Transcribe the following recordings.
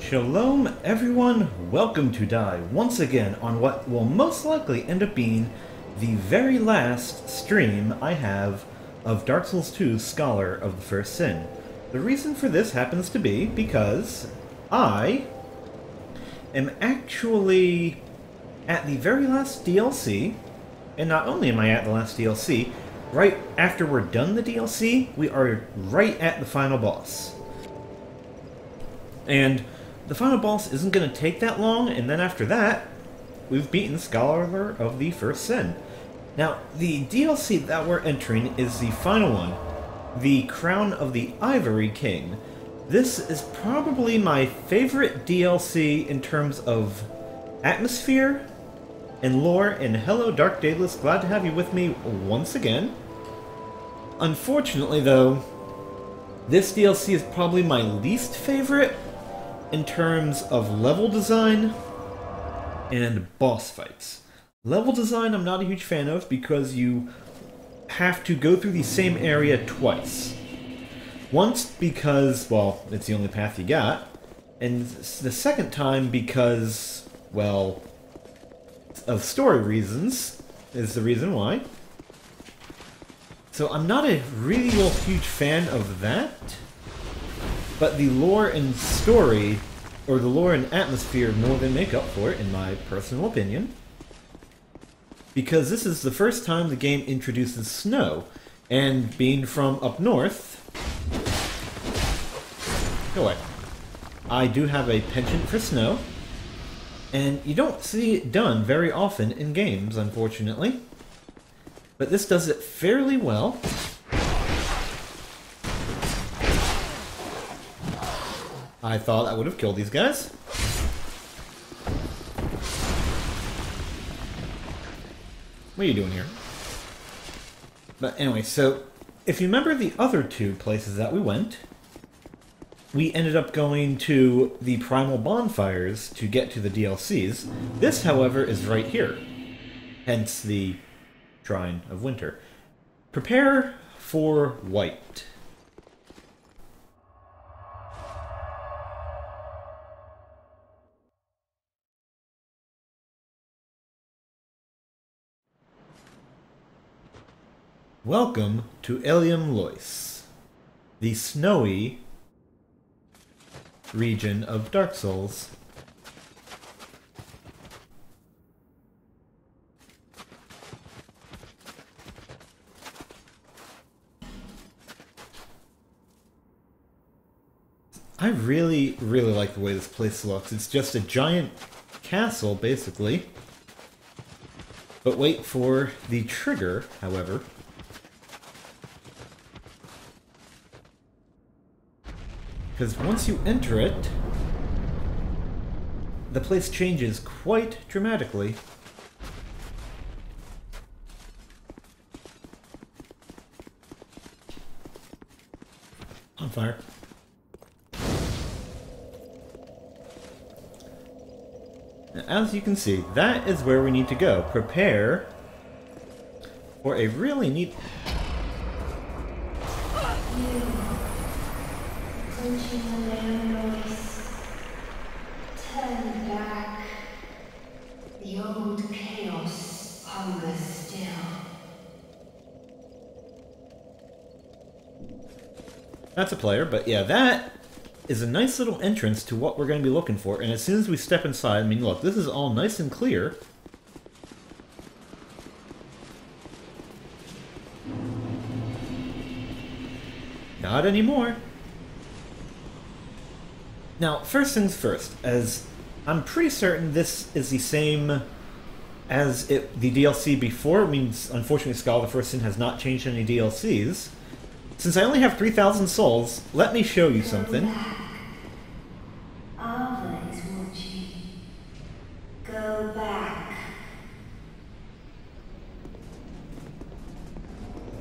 Shalom everyone, welcome to die once again on what will most likely end up being the very last stream I have of Dark Souls 2 Scholar of the First Sin. The reason for this happens to be because I am actually at the very last DLC, and not only am I at the last DLC, right after we're done the DLC, we are right at the final boss. And the final boss isn't going to take that long, and then after that, we've beaten Scholar of the First Sin. Now, the DLC that we're entering is the final one, the Crown of the Ivory King. This is probably my favorite DLC in terms of atmosphere and lore, and hello Dark Daedalus, glad to have you with me once again. Unfortunately though, this DLC is probably my least favorite in terms of level design and boss fights. Level design I'm not a huge fan of because you have to go through the same area twice. Once because, well, it's the only path you got, and the second time because, well, of story reasons is the reason why. So I'm not a really huge fan of that. But the lore and story, or the lore and atmosphere, more than make up for it, in my personal opinion. Because this is the first time the game introduces snow, and being from up north... Go away. I do have a penchant for snow, and you don't see it done very often in games, unfortunately. But this does it fairly well. I thought I would have killed these guys. What are you doing here? But anyway, so if you remember the other two places that we went, we ended up going to the Primal Bonfires to get to the DLCs. This, however, is right here. Hence the Shrine of Winter. Prepare for white. Welcome to Elium Lois, the snowy region of Dark Souls. I really like the way this place looks. It's just a giant castle, basically. But wait for the trigger, however. Because once you enter it, the place changes quite dramatically. On fire. Now, as you can see, that is where we need to go. Prepare for a really neat... Turn back. The old chaos hungers still. That's a player, but yeah, that is a nice little entrance to what we're going to be looking for. And as soon as we step inside, I mean, look, this is all nice and clear. Not anymore. Now, first things first, as I'm pretty certain this is the same as the DLC before. It means, unfortunately, Scholar of the First Sin has not changed any DLCs. Since I only have 3,000 souls, let me show you something. Ava is watching. Go back.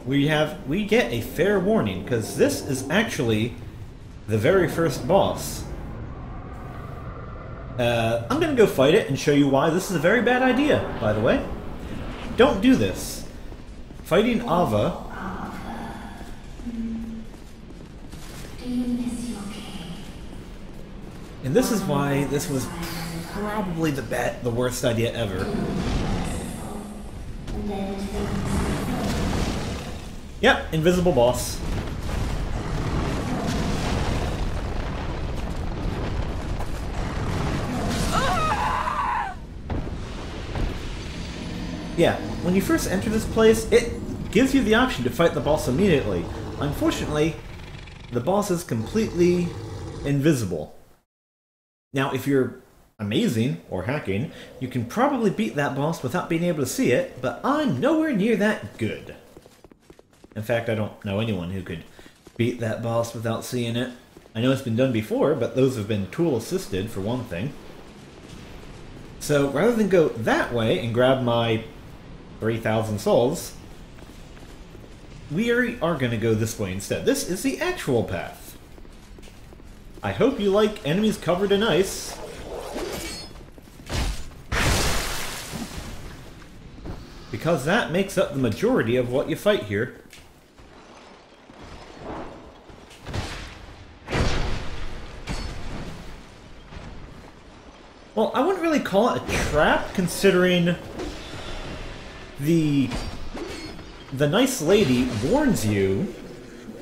We get a fair warning, because this is actually the very first boss. I'm gonna go fight it and show you why this is a very bad idea, by the way. Don't do this. Fighting Ava... Do you miss your king? And this is why this was probably the worst idea ever. Yep, invisible boss. Yeah, when you first enter this place, it gives you the option to fight the boss immediately. Unfortunately, the boss is completely invisible. Now, if you're amazing or hacking, you can probably beat that boss without being able to see it, but I'm nowhere near that good. In fact, I don't know anyone who could beat that boss without seeing it. I know it's been done before, but those have been tool-assisted, for one thing. So, rather than go that way and grab my 3,000 souls, we are going to go this way instead. This is the actual path. I hope you like enemies covered in ice. Because that makes up the majority of what you fight here. Well, I wouldn't really call it a trap, considering the nice lady warns you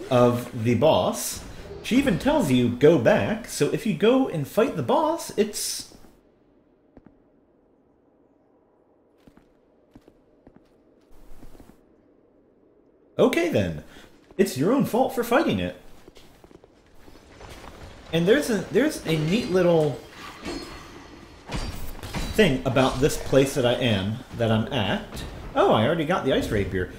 of the boss. She even tells you, go back, so if you go and fight the boss, it's... okay then. It's your own fault for fighting it. And there's a neat little thing about this place that I'm at. Oh, I already got the ice rapier.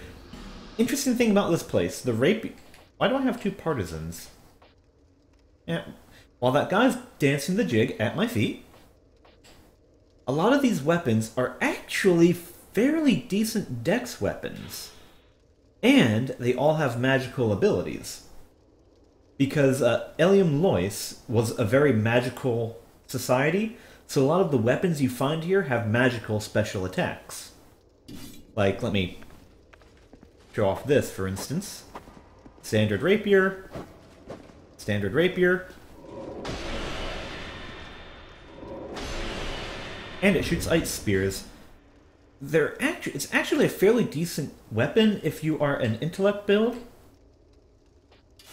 Interesting thing about this place, the rapier... why do I have two partisans? Yeah. While that guy's dancing the jig at my feet, a lot of these weapons are actually fairly decent dex weapons. And they all have magical abilities. Because Elium Lois was a very magical society, so a lot of the weapons you find here have magical special attacks. Like, let me show off this, for instance. Standard rapier. Standard rapier. And it shoots ice spears. It's actually a fairly decent weapon if you are an intellect build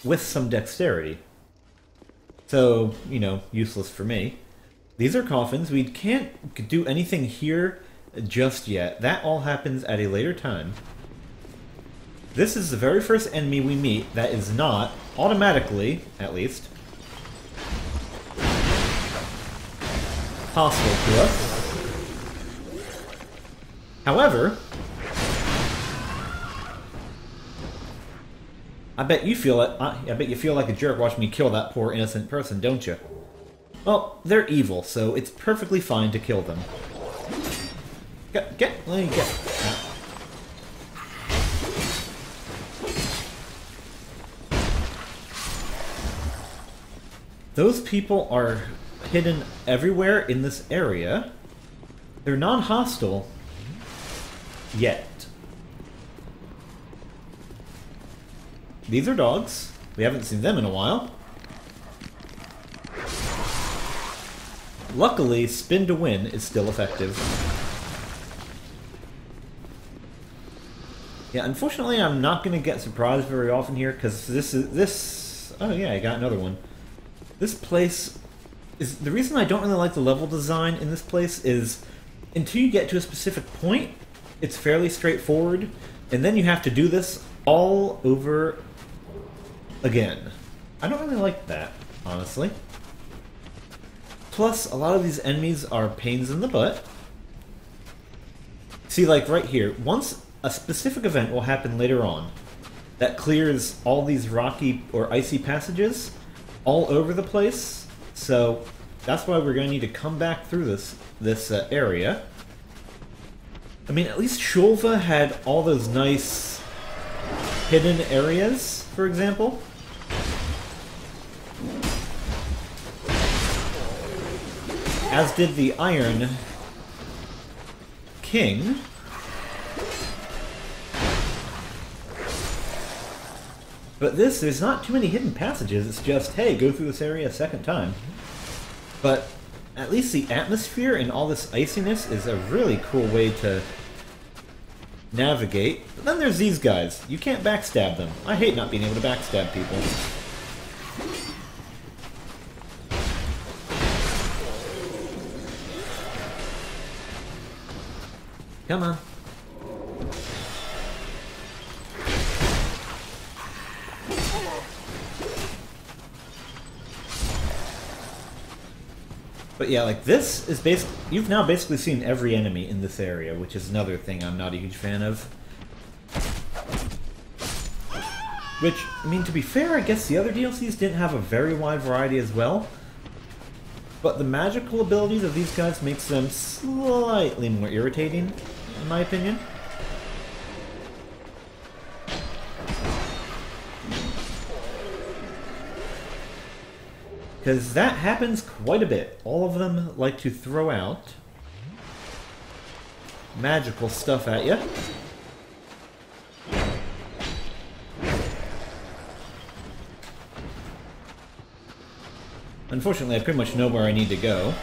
with some dexterity. So, you know, useless for me. These are coffins. We can't do anything here just yet. That all happens at a later time. This is the very first enemy we meet that is not, automatically, at least, hostile to us. However, I bet you feel like a jerk watching me kill that poor innocent person, don't you? Well, they're evil, so it's perfectly fine to kill them. Let me get. Those people are hidden everywhere in this area. They're non-hostile yet. These are dogs. We haven't seen them in a while. Luckily, spin to win is still effective. Yeah, unfortunately, I'm not going to get surprised very often here, because this... oh yeah, I got another one. This place is... the reason I don't really like the level design in this place is until you get to a specific point, it's fairly straightforward, and then you have to do this all over again. I don't really like that, honestly. Plus, a lot of these enemies are pains in the butt. See, like right here, once a specific event will happen later on that clears all these rocky or icy passages all over the place, so that's why we're going to need to come back through this area. I mean, at least Shulva had all those nice hidden areas, for example. As did the Iron King. But there's not too many hidden passages, it's just, hey, go through this area a second time. But at least the atmosphere and all this iciness is a really cool way to navigate. But then there's these guys. You can't backstab them. I hate not being able to backstab people. Come on. But yeah, like this is basically, you've now basically seen every enemy in this area, which is another thing I'm not a huge fan of. Which, I mean, to be fair, I guess the other DLCs didn't have a very wide variety as well. But the magical abilities of these guys makes them slightly more irritating, in my opinion. Because that happens quite a bit. All of them like to throw out magical stuff at you. Unfortunately, I pretty much know where I need to go.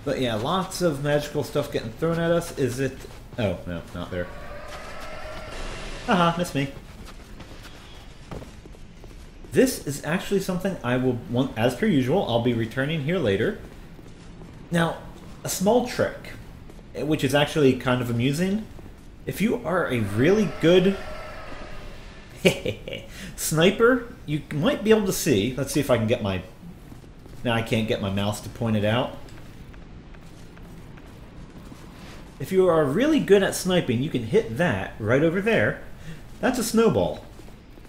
But yeah, lots of magical stuff getting thrown at us. Is it... Oh, no, not there. Haha, missed me. This is actually something I will want, as per usual, I'll be returning here later. Now, a small trick, which is actually kind of amusing. If you are a really good sniper, you might be able to see. Let's see if I can get my... Now I can't get my mouse to point it out. If you are really good at sniping, you can hit that right over there. That's a snowball.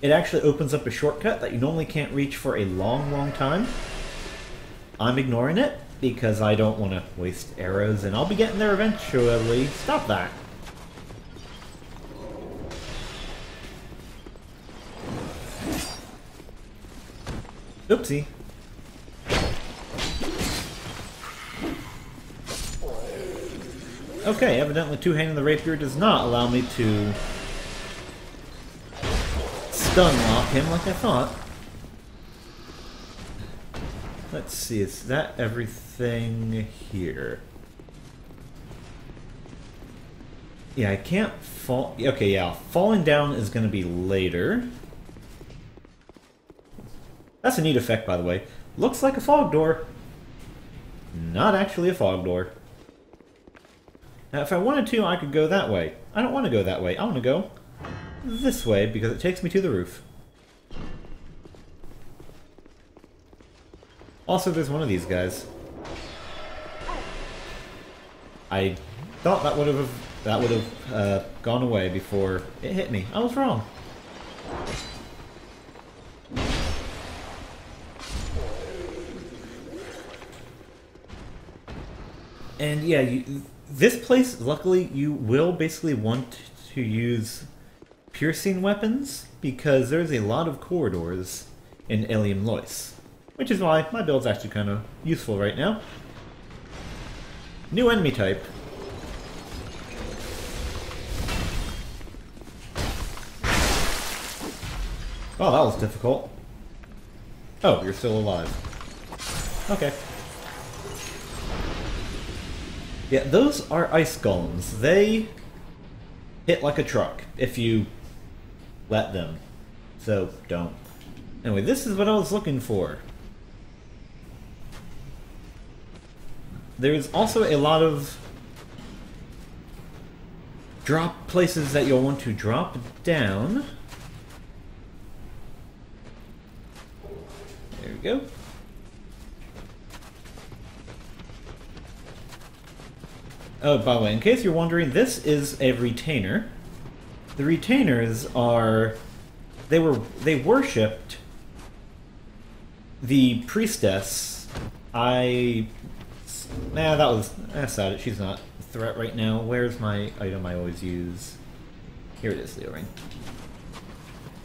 It actually opens up a shortcut that you normally can't reach for a long, long time. I'm ignoring it because I don't want to waste arrows, and I'll be getting there eventually. Stop that. Oopsie. Okay, evidently two-handing the rapier does not allow me to stun lock him like I thought. Let's see, is that everything here? Yeah, I can't fall... Okay, yeah, falling down is going to be later. That's a neat effect, by the way. Looks like a fog door. Not actually a fog door. Now, if I wanted to, I could go that way. I don't want to go that way. I want to go this way, because it takes me to the roof. Also, there's one of these guys. I thought that would have gone away before it hit me. I was wrong. And yeah, this place, luckily, you will basically want to use piercing weapons, because there's a lot of corridors in Alien Lois. Which is why my build's actually kind of useful right now. New enemy type. Oh, that was difficult. Oh, you're still alive. Okay. Yeah, those are ice golems. They hit like a truck if you let them. So, don't. Anyway, this is what I was looking for. There's also a lot of drop places that you'll want to drop down. There we go. Oh, by the way, in case you're wondering, this is a retainer. The retainers are... They worshipped the priestess. That's sad. She's not a threat right now. Where's my item I always use? Here it is, Leo Ring.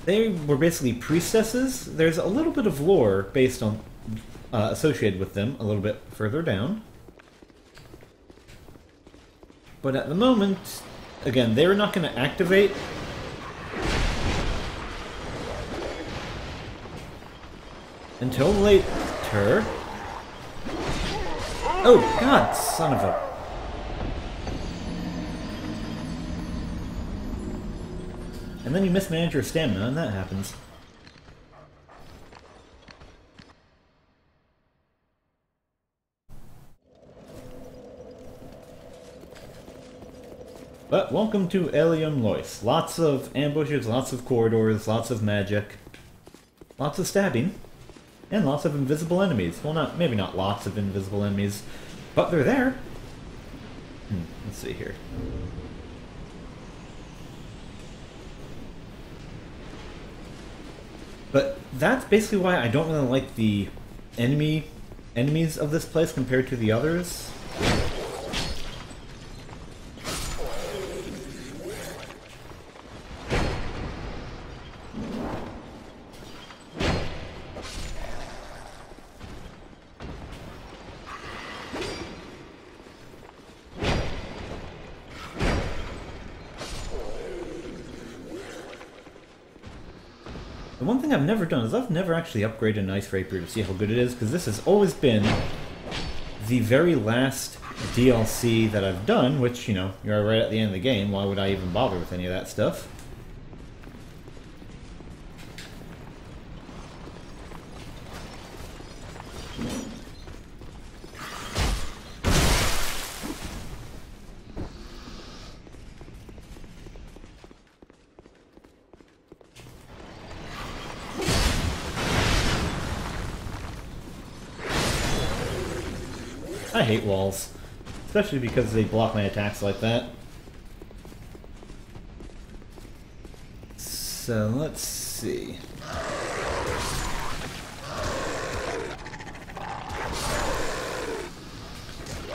They were basically priestesses. There's a little bit of lore based on associated with them a little bit further down. But at the moment, again, they're not going to activate. Until her. Oh, God, son of a... And then you mismanage your stamina, and that happens. But welcome to Elium Lois. Lots of ambushes, lots of corridors, lots of magic, lots of stabbing, and lots of invisible enemies. Well, maybe not lots of invisible enemies, but they're there. Let's see here. But that's basically why I don't really like the enemies of this place compared to the others. The one thing I've never done is I've never actually upgraded an ice rapier to see how good it is, because this has always been the very last DLC that I've done, which, you know, you're right at the end of the game. Why would I even bother with any of that stuff? I hate walls, especially because they block my attacks like that. So let's see.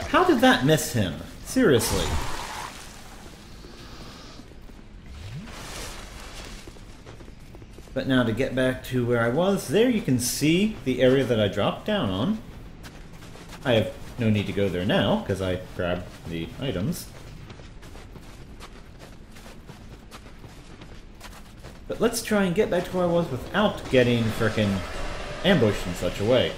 How did that miss him? Seriously. But now to get back to where I was, there you can see the area that I dropped down on. I have no need to go there now, because I grabbed the items. But let's try and get back to where I was without getting frickin' ambushed in such a way.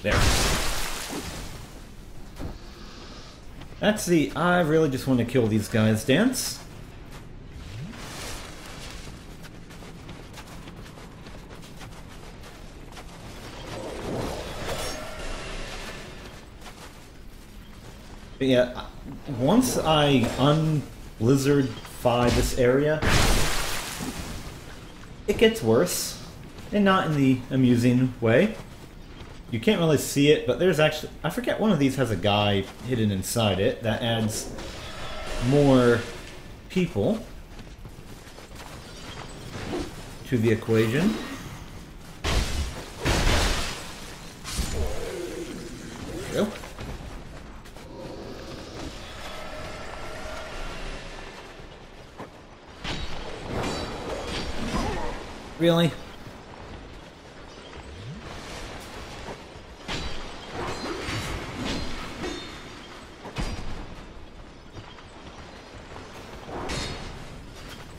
There. That's the I really just want to kill these guys dance. But yeah, once I un-blizzardify this area, it gets worse, and not in the amusing way. You can't really see it, but there's actually... I forget one of these has a guy hidden inside it. That adds more people to the equation. There we go. Really?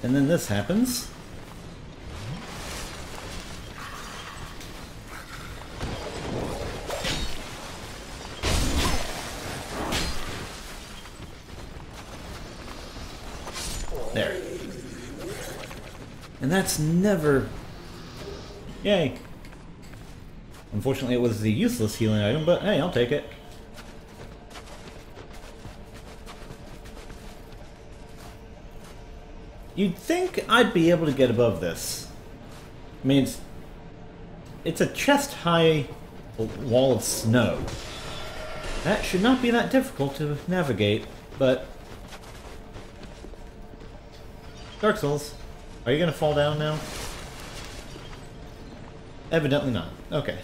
And then this happens. There. And that's never... Yay. Unfortunately, it was the useless healing item, but hey, I'll take it. You'd think I'd be able to get above this. I mean, it's a chest-high wall of snow. That should not be that difficult to navigate, but... Dark Souls, are you gonna fall down now? Evidently not. Okay.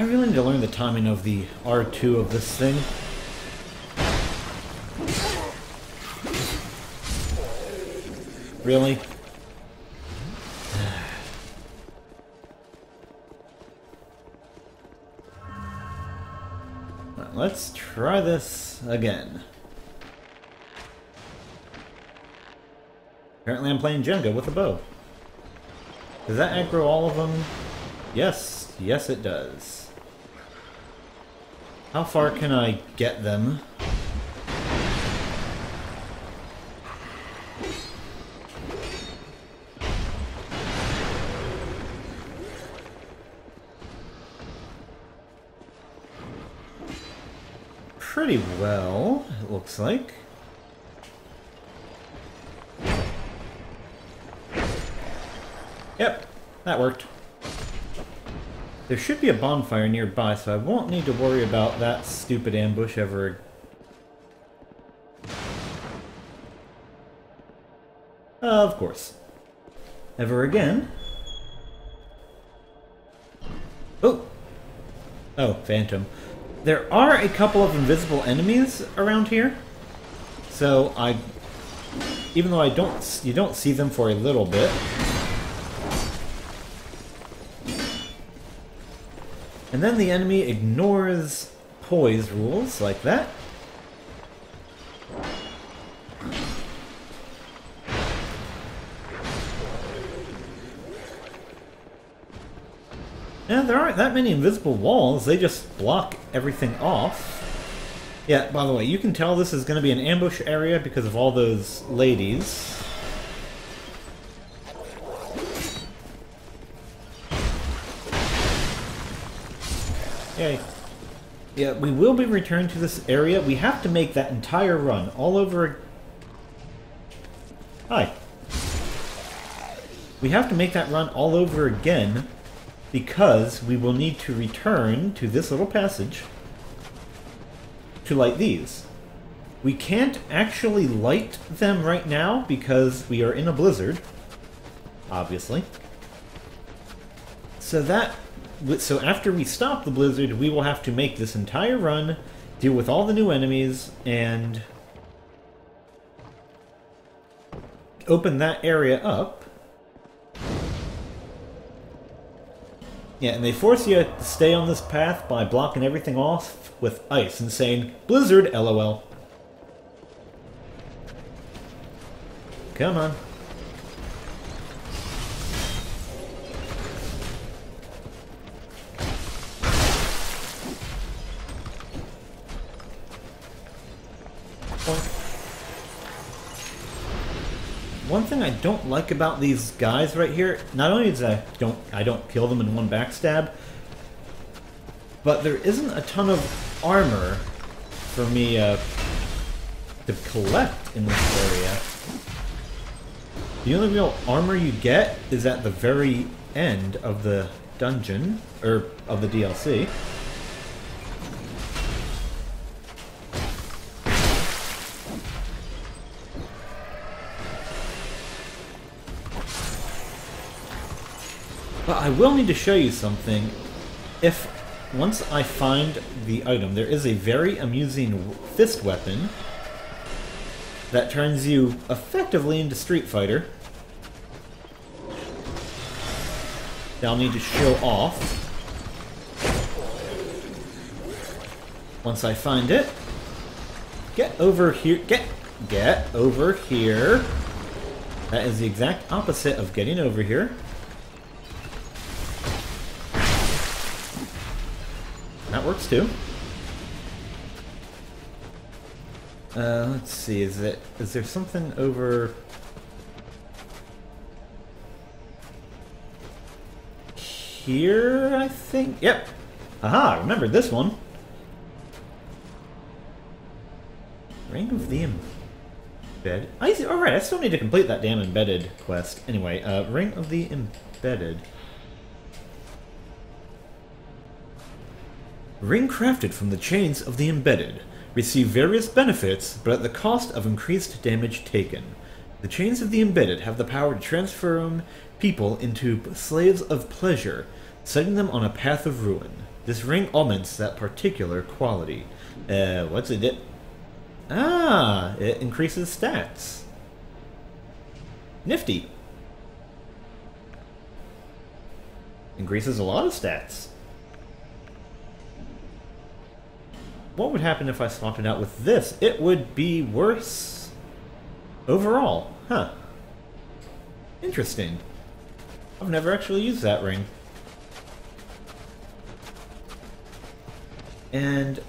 I really need to learn the timing of the R2 of this thing. Really? Let's try this again. Apparently I'm playing Jenga with a bow. Does that aggro all of them? Yes. Yes, it does. How far can I get them? Pretty well, it looks like. Yep, that worked. There should be a bonfire nearby, so I won't need to worry about that stupid ambush ever. Of course. Ever again. Oh! Oh, Phantom. There are a couple of invisible enemies around here, so even though you don't see them for a little bit. And then the enemy ignores poise rules like that. Yeah, there aren't that many invisible walls, they just block everything off. Yeah, by the way, you can tell this is going to be an ambush area because of all those ladies. Yay. Yeah, we will be returned to this area. We have to make that entire run all over... Hi. We have to make that run all over again because we will need to return to this little passage to light these. We can't actually light them right now because we are in a blizzard, obviously. So after we stop the blizzard, we will have to make this entire run, deal with all the new enemies, and open that area up. Yeah, and they force you to stay on this path by blocking everything off with ice and saying, "Blizzard, LOL." Come on. One thing I don't like about these guys right here, not only is I don't kill them in one backstab, but there isn't a ton of armor for me to collect in this area. The only real armor you get is at the very end of the dungeon, or of the DLC. But I will need to show you something. Once I find the item, there is a very amusing fist weapon that turns you effectively into Street Fighter. That I'll need to show off. Once I find it, get over here. Get over here. That is the exact opposite of getting over here. That works too. Let's see, is there something over here, I think? Yep. Aha, remember this one. Ring of the Embedded. Alright, I still need to complete that damn embedded quest. Anyway, Ring of the Embedded. Ring crafted from the chains of the Embedded. Receive various benefits, but at the cost of increased damage taken. The chains of the Embedded have the power to transform people into slaves of pleasure. setting them on a path of ruin. This ring augments that particular quality. What's it? Ah, it increases stats. Nifty. Increases a lot of stats. What would happen if I swapped it out with this? It would be worse overall. Huh. Interesting. I've never actually used that ring. And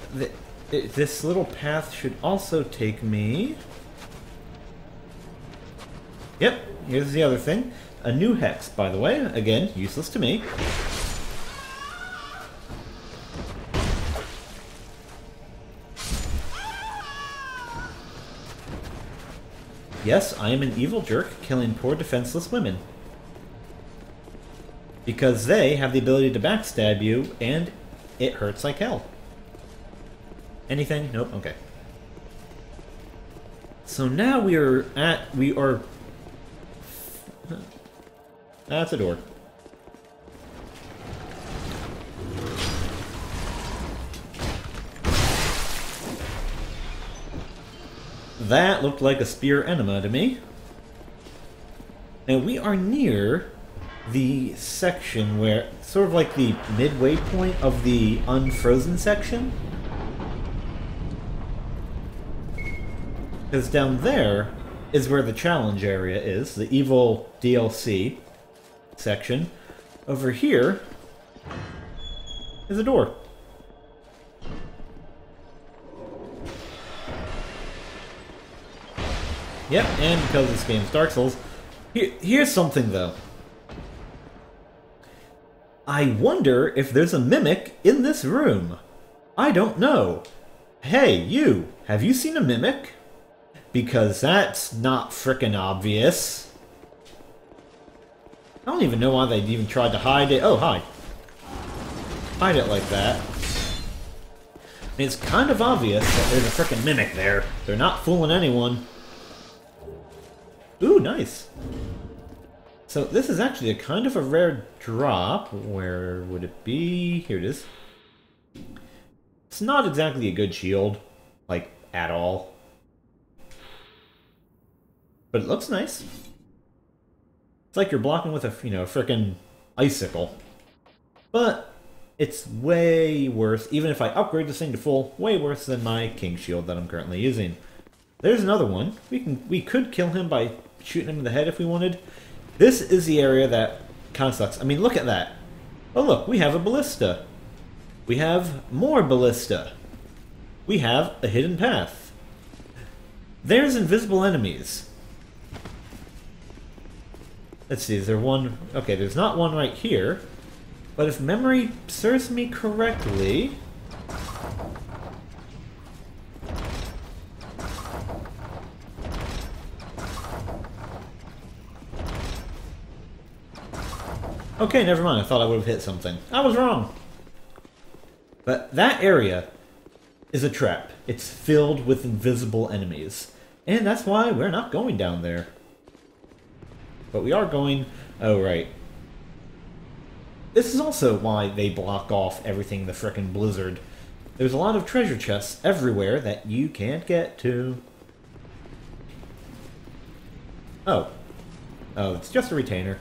this little path should also take me... Yep, here's the other thing. A new hex, by the way. Again, useless to me. Yes, I am an evil jerk killing poor defenseless women. Because they have the ability to backstab you, and it hurts like hell. Anything? Nope, okay. So now we are... That's a door. That looked like a spear enema to me. And we are near the section where... sort of like the midway point of the unfrozen section. Because down there is where the challenge area is, the evil DLC section. Over here is a door. Yep, and because this game is Dark Souls, here's something though. I wonder if there's a mimic in this room. I don't know. Hey, you! Have you seen a mimic? Because that's not frickin' obvious. I don't even know why they even tried to hide it. Oh, hi. Hide it like that. I mean, it's kind of obvious that there's a frickin' mimic there. They're not fooling anyone. Ooh, nice. So this is actually a kind of a rare drop. Where would it be? Here it is. It's not exactly a good shield, like, at all. But it looks nice. It's like you're blocking with a, frickin' icicle. But it's way worse, even if I upgrade this thing to full, way worse than my king shield that I'm currently using. There's another one. We could kill him by shooting him in the head if we wanted. This is the area that kind of sucks. I mean, look at that. Oh look, we have a ballista. We have more ballista. We have a hidden path. There's invisible enemies. Let's see, is there one... Okay, there's not one right here. But if memory serves me correctly... Okay, never mind. I thought I would have hit something. I was wrong. But that area is a trap. It's filled with invisible enemies. And that's why we're not going down there. But we are going... Oh, right. This is also why they block off everything in the frickin' blizzard. There's a lot of treasure chests everywhere that you can't get to. Oh. Oh, it's just a retainer.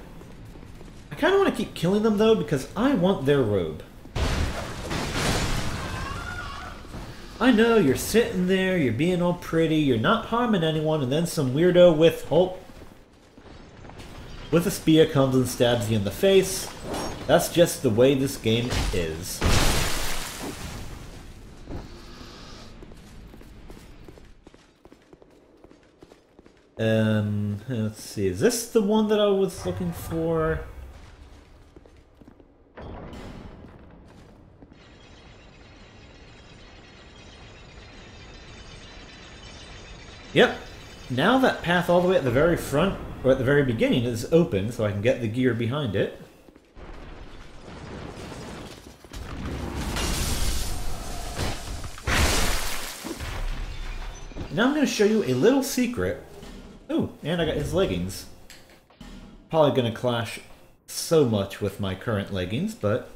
I kind of want to keep killing them, though, because I want their robe. I know, you're sitting there, you're being all pretty, you're not harming anyone, and then some weirdo with a spear comes and stabs you in the face. That's just the way this game is. Let's see, is this the one that I was looking for? Yep. Now that path all the way at the very front, or at the very beginning, is open, so I can get the gear behind it. Now I'm going to show you a little secret. Ooh, and I got his leggings. Probably going to clash so much with my current leggings, but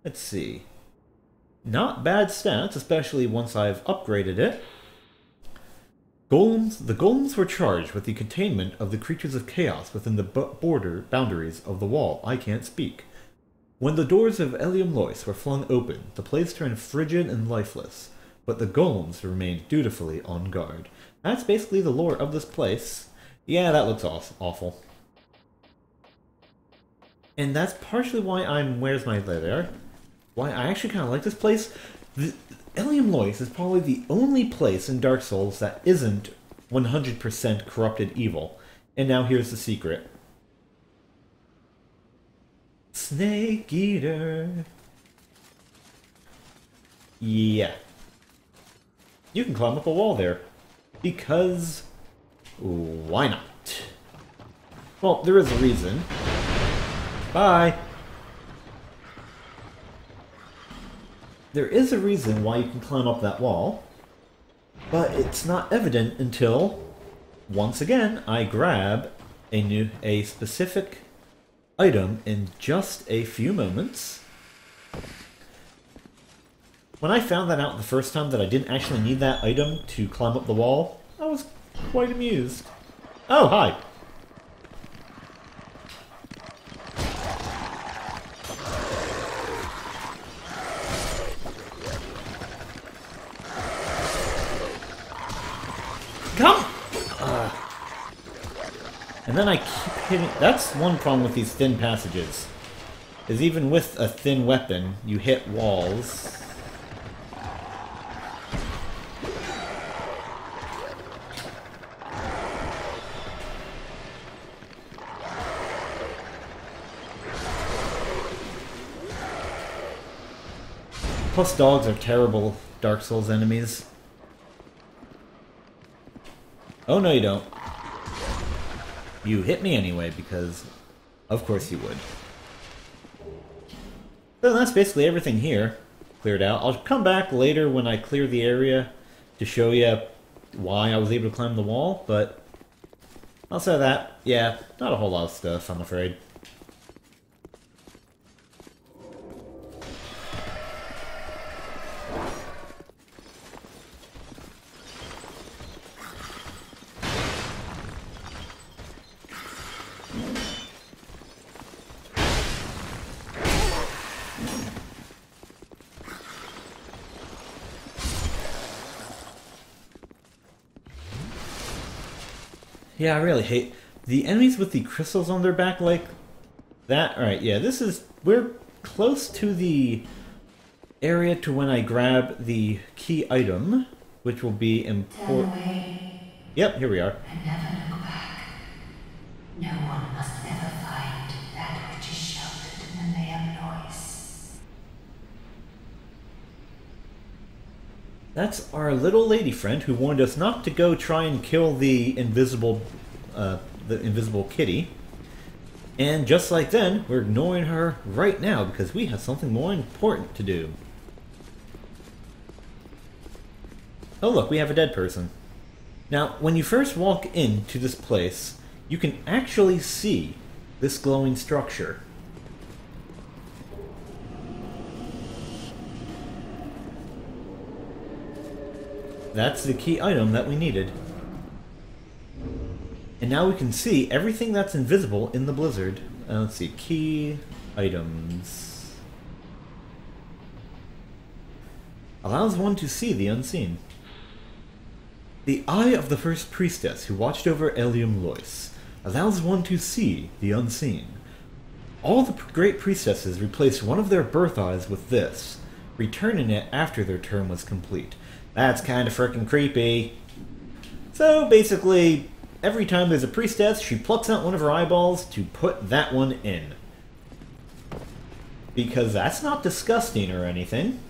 let's see. Not bad stats, especially once I've upgraded it. The golems were charged with the containment of the creatures of chaos within the boundaries of the wall. I can't speak. When the doors of Elium Lois were flung open, the place turned frigid and lifeless, but the golems remained dutifully on guard. That's basically the lore of this place. Yeah, that looks awful. And that's partially why where's my letter? Why I actually kind of like this place. Elium Lois is probably the only place in Dark Souls that isn't 100% corrupted evil. And now here's the secret. Snake Eater. Yeah. You can climb up a wall there. Because... why not? Well, there is a reason. Bye! There is a reason why you can climb up that wall, but it's not evident until, once again, I grab a specific item in just a few moments. When I found that out the first time that I didn't actually need that item to climb up the wall, I was quite amused. Oh, hi! Come! And then I keep hitting... That's one problem with these thin passages. Is even with a thin weapon, you hit walls. Plus dogs are terrible Dark Souls enemies. Oh, no you don't. You hit me anyway, because of course you would. So that's basically everything here cleared out. I'll come back later when I clear the area to show you why I was able to climb the wall, but outside of that, yeah, not a whole lot of stuff, I'm afraid. Yeah, I really hate the enemies with the crystals on their back like that. Alright, yeah, we're close to the area to when I grab the key item, which will be important. Yep, here we are. And never look back. No one must ever find that which is sheltered in the Elium Lois. That's our little lady friend who warned us not to go try and kill the invisible kitty. And just like then, we're ignoring her right now because we have something more important to do. Oh look, we have a dead person. Now, when you first walk into this place, you can actually see this glowing structure. That's the key item that we needed. And now we can see everything that's invisible in the blizzard. Let's see, key items. Allows one to see the unseen. The eye of the first priestess who watched over Elium Lois allows one to see the unseen. All the great priestesses replaced one of their birth eyes with this, returning it after their term was complete. That's kind of frickin' creepy. So basically, every time there's a priestess, she plucks out one of her eyeballs to put that one in. Because that's not disgusting or anything.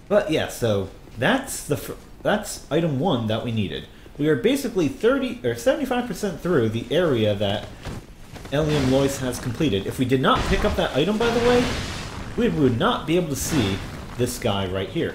But yeah, so that's item 1 that we needed. We are basically 30 or 75% through the area that Elium Lois has completed. If we did not pick up that item, by the way, we would not be able to see this guy right here.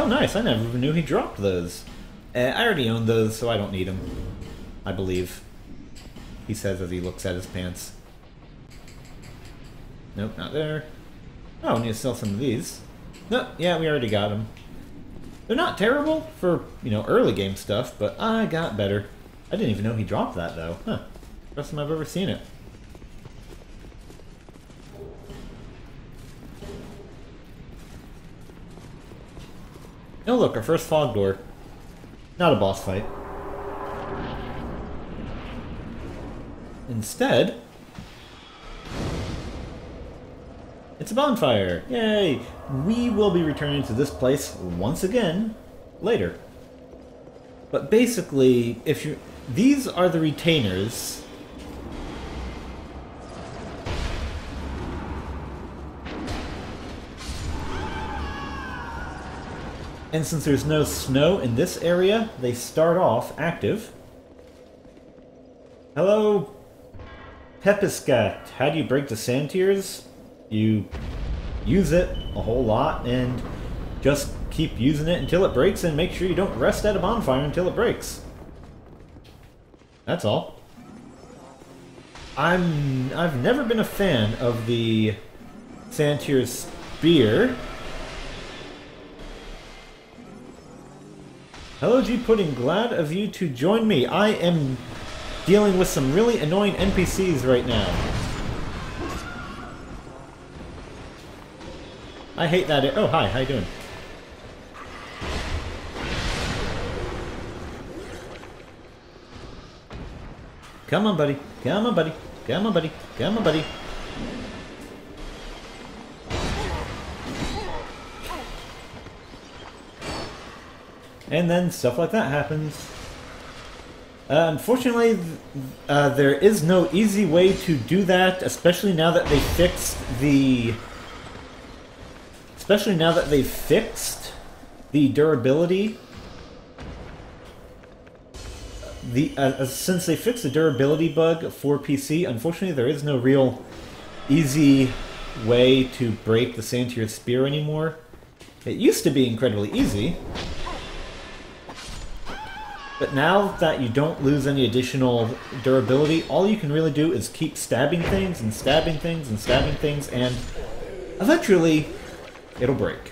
Oh, nice. I never even knew he dropped those. I already own those, so I don't need them. I believe. He says as he looks at his pants. Nope, not there. Oh, we need to sell some of these. Nope, yeah, we already got them. They're not terrible for, you know, early game stuff, but I got better. I didn't even know he dropped that, though. Huh. First time I've ever seen it. Oh, look, our first fog door. Not a boss fight. Instead, it's a bonfire! Yay! We will be returning to this place once again later. But basically, if you these are the retainers. And since there's no snow in this area, they start off active. Hello, Pepiscat. How do you break the sand tears? You use it a whole lot and just keep using it until it breaks, and make sure you don't rest at a bonfire until it breaks. That's all. I've never been a fan of the sand tear spear. Hello, G Pudding. Glad of you to join me. I am dealing with some really annoying NPCs right now. I hate that. Oh, hi. How you doing? Come on, buddy. Come on, buddy. Come on, buddy. Come on, buddy. And then stuff like that happens. Unfortunately, there is no easy way to do that, especially now that they fixed the... Especially now that they've fixed the durability. Since they fixed the durability bug for PC, unfortunately there is no real easy way to break the sand tear spear anymore. It used to be incredibly easy. But now that you don't lose any additional durability, all you can really do is keep stabbing things and stabbing things and stabbing things, and eventually it'll break.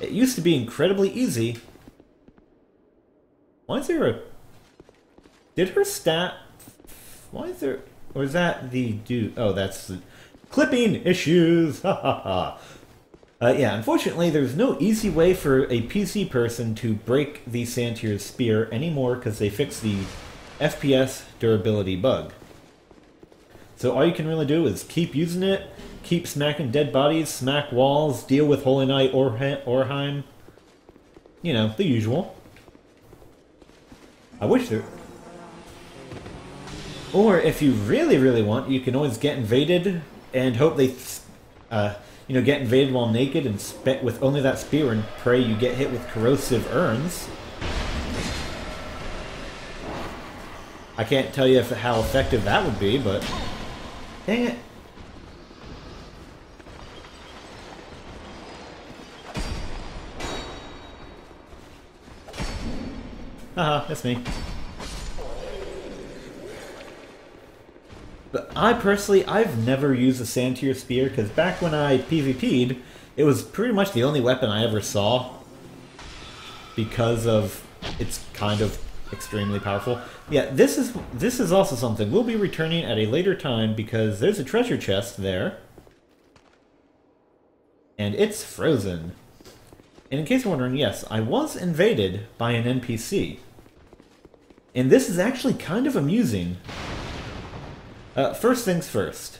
It used to be incredibly easy. Why is there a... Did her stat... Why is there... Or is that the dude... Oh, that's the... Clipping issues! Ha ha ha! Yeah, unfortunately, there's no easy way for a PC person to break the sand tear spear anymore because they fixed the FPS durability bug. So all you can really do is keep using it, keep smacking dead bodies, smack walls, deal with Holy Knight Orheim. You know, the usual. I wish there... Or if you really, really want, you can always get invaded and hope they... you know, get invaded while naked and with only that spear and pray you get hit with corrosive urns. I can't tell you how effective that would be, but... Dang it. Haha, that's me. But I personally, I've never used a sand tear spear, because back when I PvP'd, it was pretty much the only weapon I ever saw. Because of it's kind of extremely powerful. Yeah, this is also something we'll be returning at a later time, because there's a treasure chest there. And it's frozen. And in case you're wondering, yes, I was invaded by an NPC. And this is actually kind of amusing. First things first.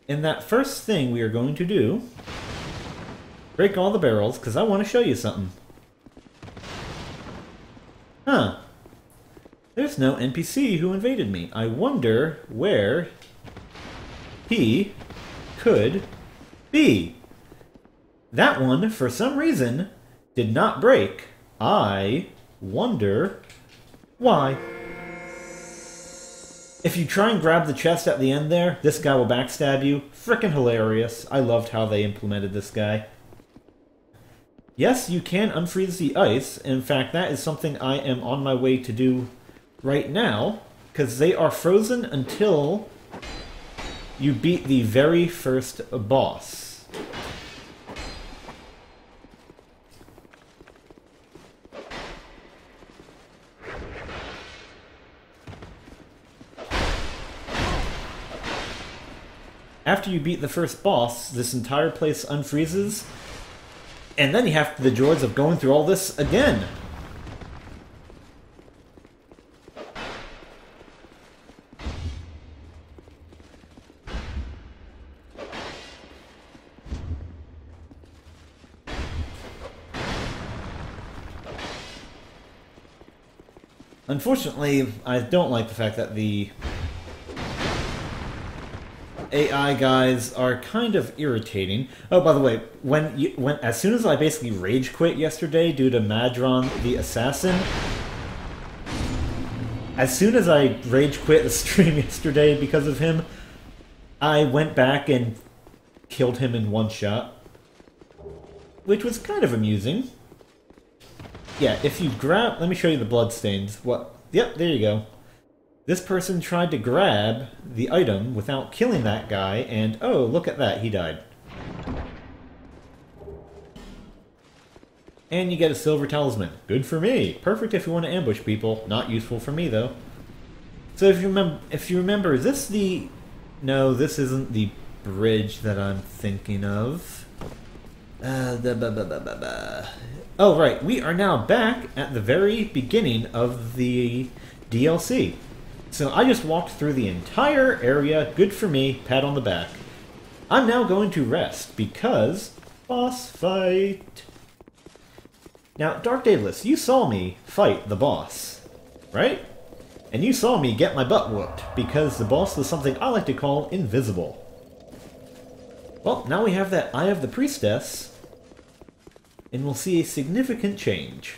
In that first thing we are going to do, break all the barrels, because I want to show you something. Huh. There's no NPC who invaded me. I wonder where he could be. That one, for some reason, did not break. I wonder why. If you try and grab the chest at the end there, this guy will backstab you. Frickin' hilarious. I loved how they implemented this guy. Yes, you can unfreeze the ice. In fact, that is something I am on my way to do right now, because they are frozen until you beat the very first boss. After you beat the first boss, this entire place unfreezes, and then you have the joys of going through all this again. Unfortunately, I don't like the fact that the AI guys are kind of irritating. Oh, by the way, as soon as I basically rage quit yesterday due to Madron the Assassin, as soon as I rage quit the stream yesterday because of him, I went back and killed him in one shot, which was kind of amusing. Yeah, if you grab... Let me show you the bloodstains. What? Yep, there you go. This person tried to grab the item without killing that guy, and oh, look at that, he died. And you get a silver talisman. Good for me. Perfect if you want to ambush people. Not useful for me, though. So if you remember, is this the... No, this isn't the bridge that I'm thinking of. Oh, right. We are now back at the very beginning of the DLC. So I just walked through the entire area. Good for me. Pat on the back. I'm now going to rest because... boss fight. Now, Dark Daedalus, you saw me fight the boss, right? And you saw me get my butt whooped because the boss was something I like to call invisible. Well, now we have that Eye of the Priestess, and we'll see a significant change.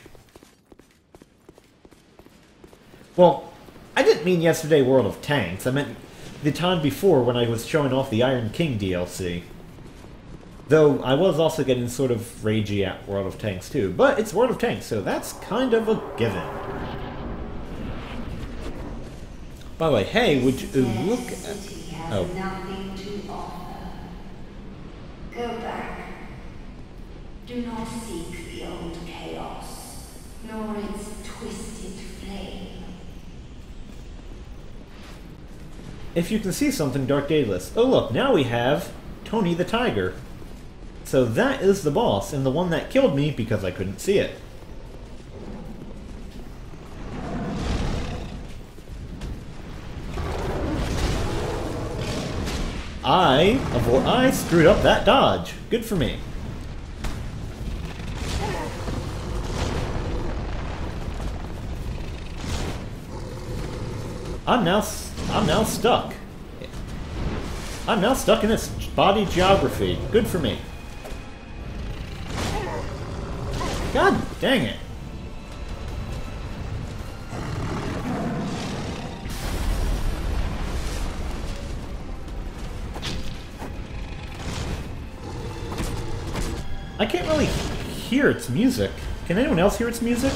Well, I didn't mean yesterday World of Tanks. I meant the time before when I was showing off the Iron King DLC. Though I was also getting sort of ragey at World of Tanks too. But it's World of Tanks, so that's kind of a given. By the way, hey, would you look at... Oh. Nothing to offer. Go back. Do not seek the old chaos, nor its twisted flame. If you can see something, Dark Daedalus. Oh look, now we have Tony the Tiger. So that is the boss, and the one that killed me because I couldn't see it. I screwed up that dodge. Good for me. I'm now stuck. I'm now stuck in this body geography. Good for me. God dang it. I can't really hear its music. Can anyone else hear its music?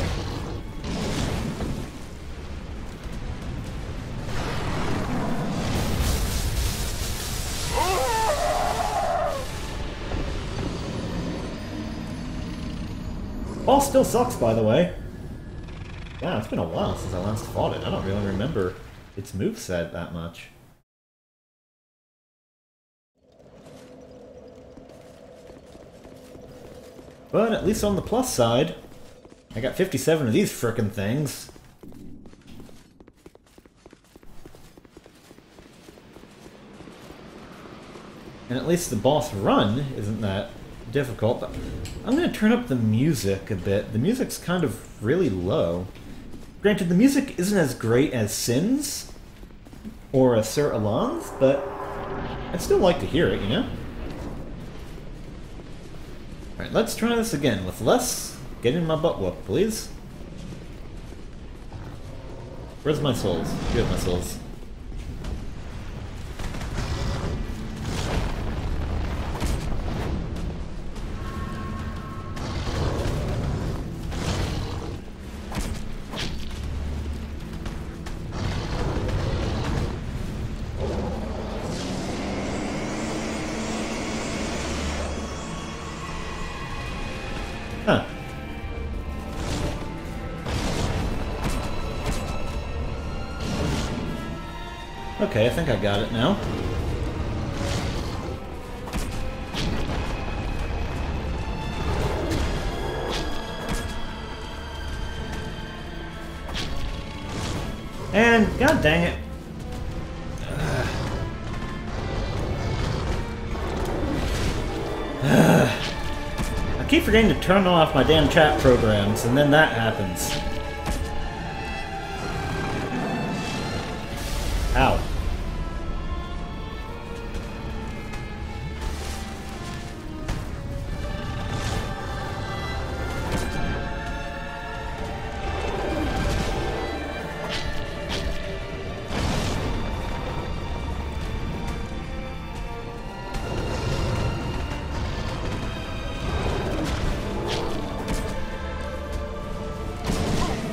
Boss still sucks, by the way. Yeah, it's been a while since I last fought it. I don't really remember its moveset that much. But at least on the plus side, I got 57 of these frickin' things. And at least the boss run isn't that difficult. But I'm going to turn up the music a bit. The music's kind of really low. Granted, the music isn't as great as Sin's or Sir Alan's, but I'd still like to hear it, you know? Alright, let's try this again with less getting my butt whooped, please. Where's my souls? Good, my souls. Okay, I think I got it now. And, god dang it. I keep forgetting to turn off my damn chat programs, and then that happens. Ow.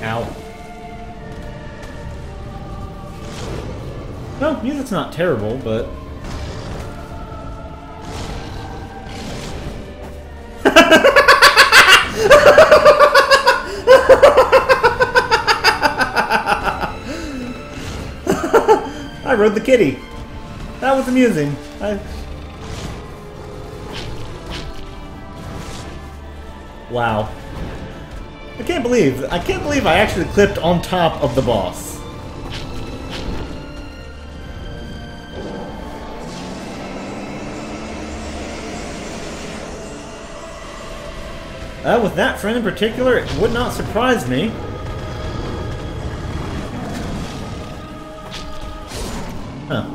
Ow. No, music's not terrible, but... I rode the kitty. That was amusing. Wow. I can't believe I actually clipped on top of the boss. With that friend in particular, it would not surprise me. Huh.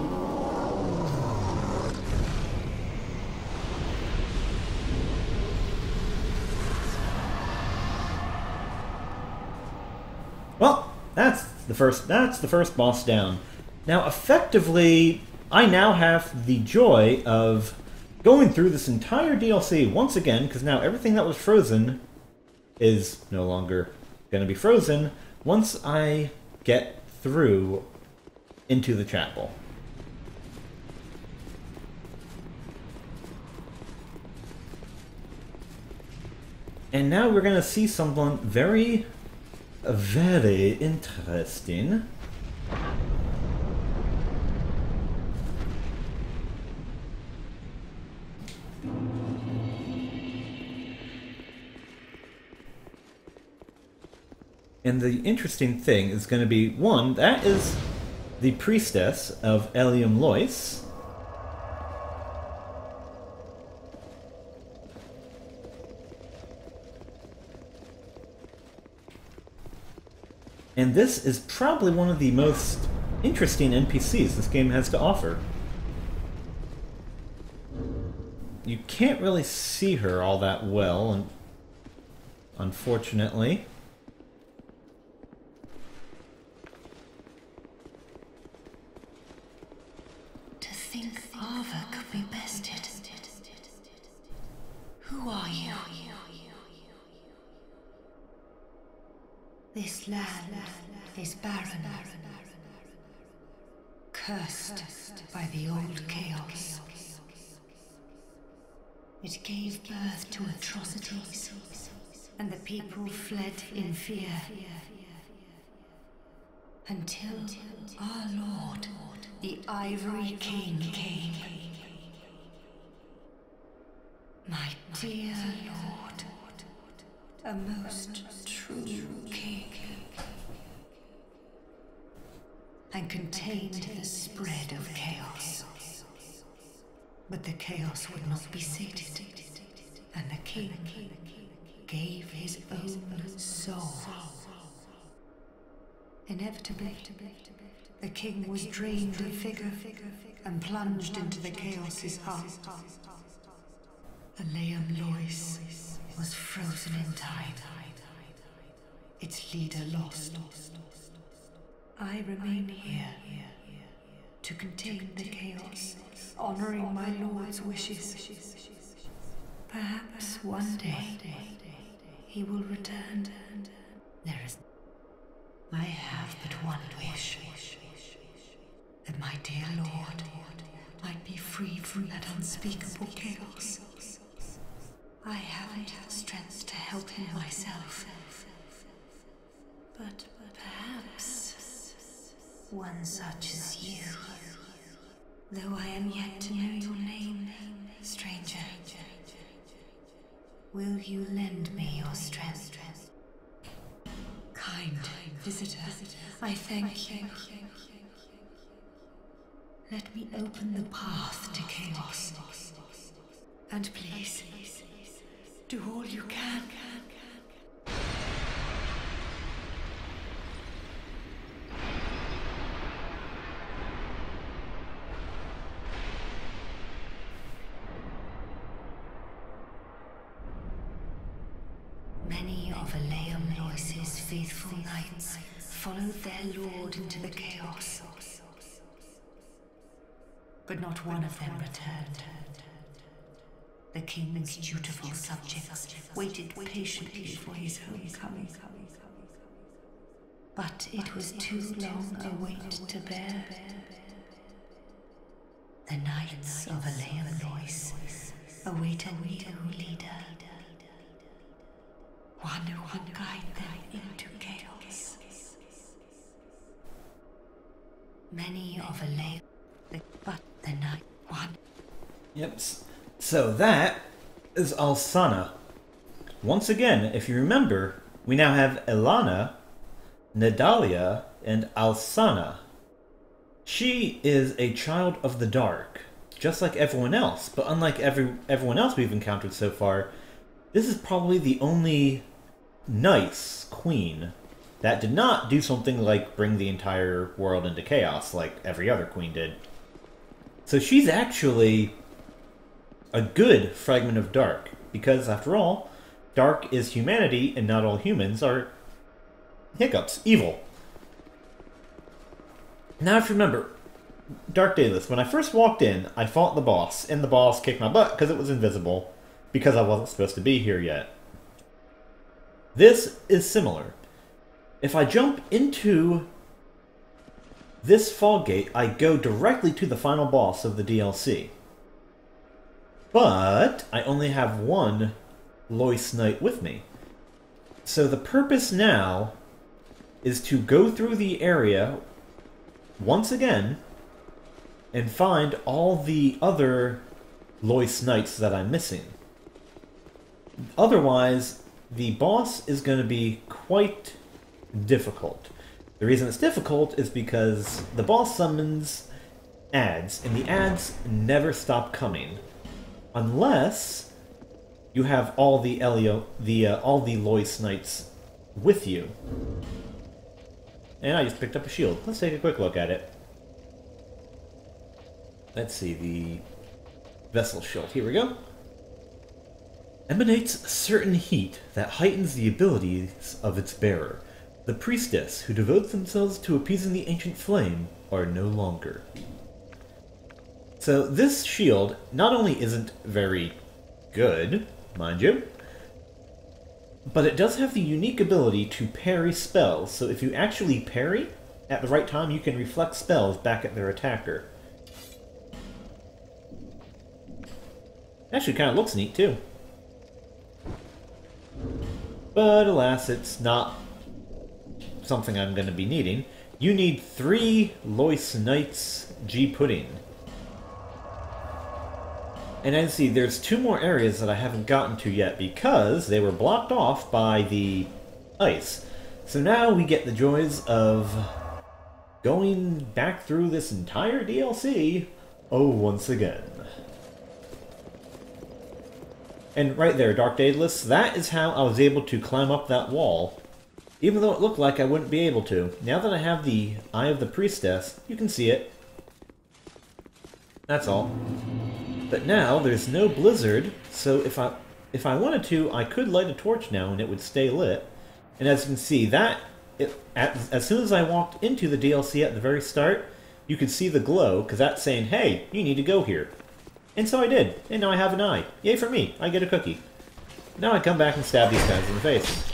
Well, that's the first boss down. Now, effectively, I now have the joy of going through this entire DLC once again, because now everything that was frozen is no longer going to be frozen once I get through into the chapel. And now we're going to see something very interesting. And the interesting thing is going to be, one, that is the priestess of Elium Lois. And this is probably one of the most interesting NPCs this game has to offer. You can't really see her all that well, unfortunately. To think Ava could be bested. Who are you? This land is barren, cursed by the old chaos. It gave birth to atrocities, and the people fled in fear. Until our Lord, the Ivory King, came. My dear Lord, a most true king, and contained the spread of chaos. But the chaos would not be sated, and the king gave his own soul. Inevitably, the king was drained of vigor and plunged into the chaos's heart. Elium Lois was frozen in time, its leader lost. I remain here to contain the chaos, honoring my lord's wishes. Perhaps one day he will return. I have but one wish, that my dear lord might be free from that unspeakable chaos. I haven't the strength to help him myself, but perhaps one such as you Though I am yet to know your name, stranger, will you lend me your strength? Kind visitor, I thank you. Let me open the path to chaos. And please, do all you can. Many of Aleum Lois's faithful knights followed their lord into the chaos. But not one of them returned. The king's dutiful subjects waited patiently for his homecoming. But it was too long a wait to bear. The knights of Aleum Lois await a new leader. One who will guide them into chaos. Many of Aleum, but the night one. Yep. So that is Alsana. Once again, if you remember, we now have Elana, Nadalia, and Alsana. She is a child of the dark, just like everyone else, but unlike everyone else we've encountered so far, this is probably the only nice queen that did not do something like bring the entire world into chaos like every other queen did. So she's actually a good fragment of dark, because after all, dark is humanity and not all humans are hiccups, evil. Now if you remember, Dark Daedalus, when I first walked in, I fought the boss, and the boss kicked my butt because it was invisible, because I wasn't supposed to be here yet. This is similar. If I jump into this fog gate, I go directly to the final boss of the DLC. But I only have one Lois Knight with me. So the purpose now is to go through the area once again and find all the other Lois Knights that I'm missing. Otherwise, the boss is going to be quite difficult. The reason it's difficult is because the boss summons ads, and the ads never stop coming. Unless you have all the all the Lois Knights with you. And I just picked up a shield. Let's take a quick look at it. Let's see, the vessel shield. Here we go. Emanates a certain heat that heightens the abilities of its bearer. The priestess who devotes themselves to appeasing the ancient flame are no longer. So this shield not only isn't very good, mind you, but it does have the unique ability to parry spells. So if you actually parry at the right time, you can reflect spells back at their attacker. Actually kind of looks neat too. But alas, it's not something I'm going to be needing. You need 3 Lois Knights G Pudding. And as you see, there's 2 more areas that I haven't gotten to yet because they were blocked off by the ice. So now we get the joys of going back through this entire DLC, once again. And right there, Dark Daedalus, that is how I was able to climb up that wall, even though it looked like I wouldn't be able to. Now that I have the Eye of the Priestess, you can see it. That's all. But now there's no blizzard, so if I wanted to, I could light a torch now and it would stay lit. And as you can see, as soon as I walked into the DLC at the very start, you could see the glow, because that's saying, hey, you need to go here. And so I did, and now I have an eye. Yay for me, I get a cookie. Now I come back and stab these guys in the face.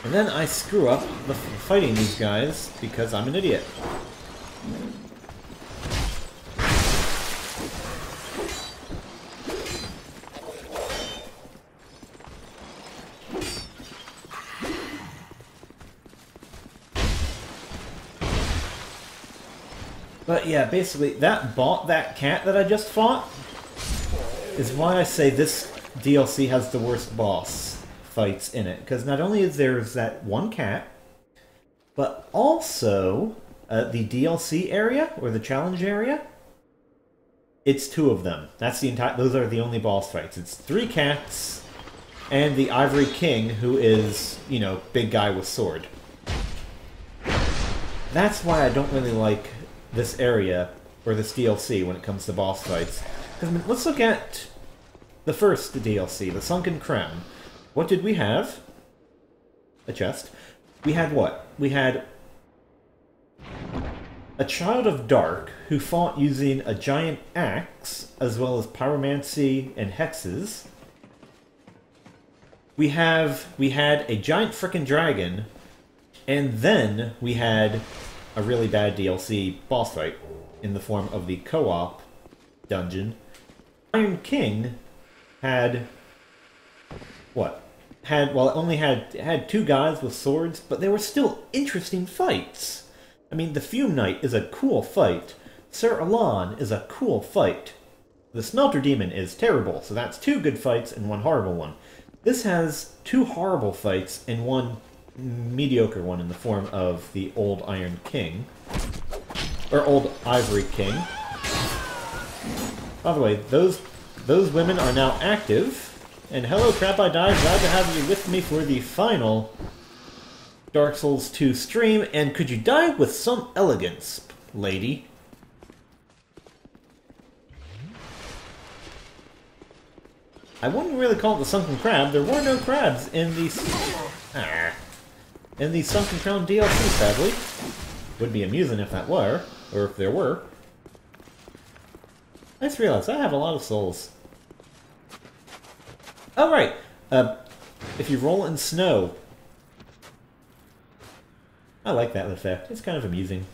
And then I screw up fighting these guys because I'm an idiot. But yeah, basically, that cat that I just fought is why I say this DLC has the worst boss fights in it. Because not only is there that one cat, but also the DLC area, or the challenge area, it's 2 of them. That's the entire. Those are the only boss fights. It's 3 cats and the Ivory King, who is, you know, big guy with sword. That's why I don't really like this area, or this DLC, when it comes to boss fights. Because, let's look at the first DLC, the Sunken Crown. What did we have? A chest. We had what? We had a Child of Dark who fought using a giant axe, as well as pyromancy and hexes. We had a giant frickin' dragon, and then we had a really bad DLC boss fight in the form of the co-op dungeon. Iron King had what? Only had 2 guys with swords, but they were still interesting fights. I mean, the Fume Knight is a cool fight. Sir Alan is a cool fight. The Smelter Demon is terrible, so that's 2 good fights and 1 horrible one. This has 2 horrible fights and 1 mediocre one in the form of the Old Iron King. Or Old Ivory King. By the way, those women are now active. And hello, Crap I Died, glad to have you with me for the final Dark Souls 2 stream. And could you die with some elegance, lady? I wouldn't really call it the Sunken Crab. There were no crabs in the Sunken Crown DLC, sadly. Would be amusing if that were, or if there were. I just realized I have a lot of souls. Oh, right. If you roll in snow. I like that effect. It's kind of amusing.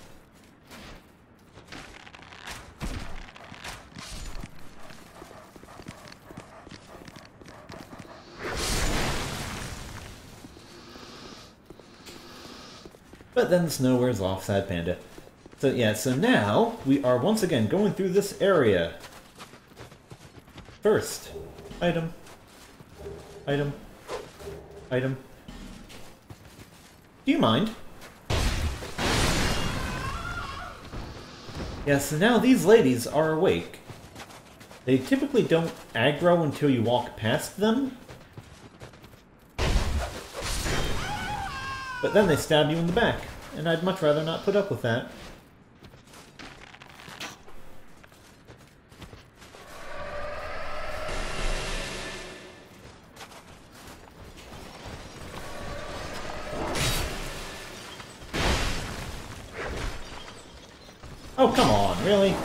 But then the snow wears off, sad panda. So yeah, so now we are once again going through this area. First, item. Item. Item. Do you mind? Yeah, so now these ladies are awake. They typically don't aggro until you walk past them. But then they stab you in the back, and I'd much rather not put up with that. Oh, come on, really?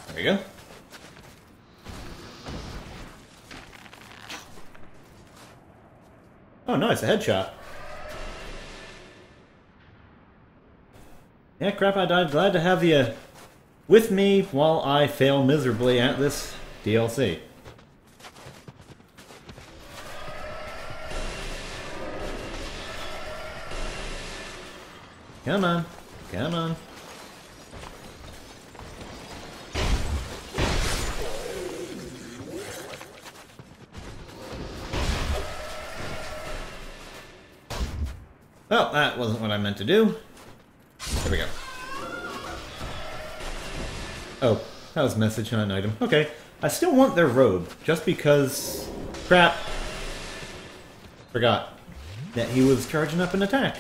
There we go. Oh, nice, a headshot. Yeah, Crap I Died, glad to have you with me while I fail miserably at this DLC. Come on, come on. Well, that wasn't what I meant to do. There we go. Oh, that was a message, not an item. Okay. I still want their robe, just because... Crap. Forgot that he was charging up an attack.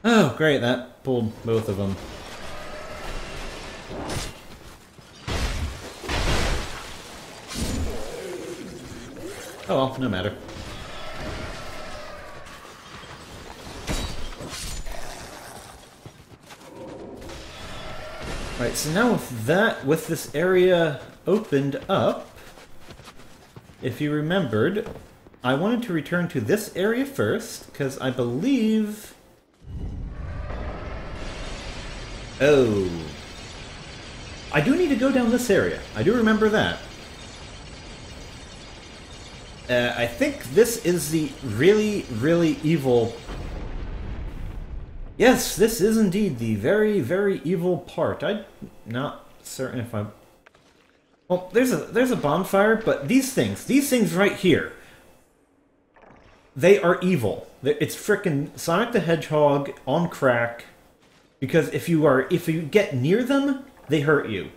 Oh, great, that pulled both of them. Oh well, no matter. Alright, so now with that, with this area opened up, if you remembered, I wanted to return to this area first, because I believe... Oh. I do need to go down this area. I do remember that. I think this is the really, really evil... Yes, this is indeed the very, very evil part. I'm not certain if I... Well, there's a bonfire, but these things right here, they are evil. It's frickin' Sonic the Hedgehog on crack, because if you get near them, they hurt you.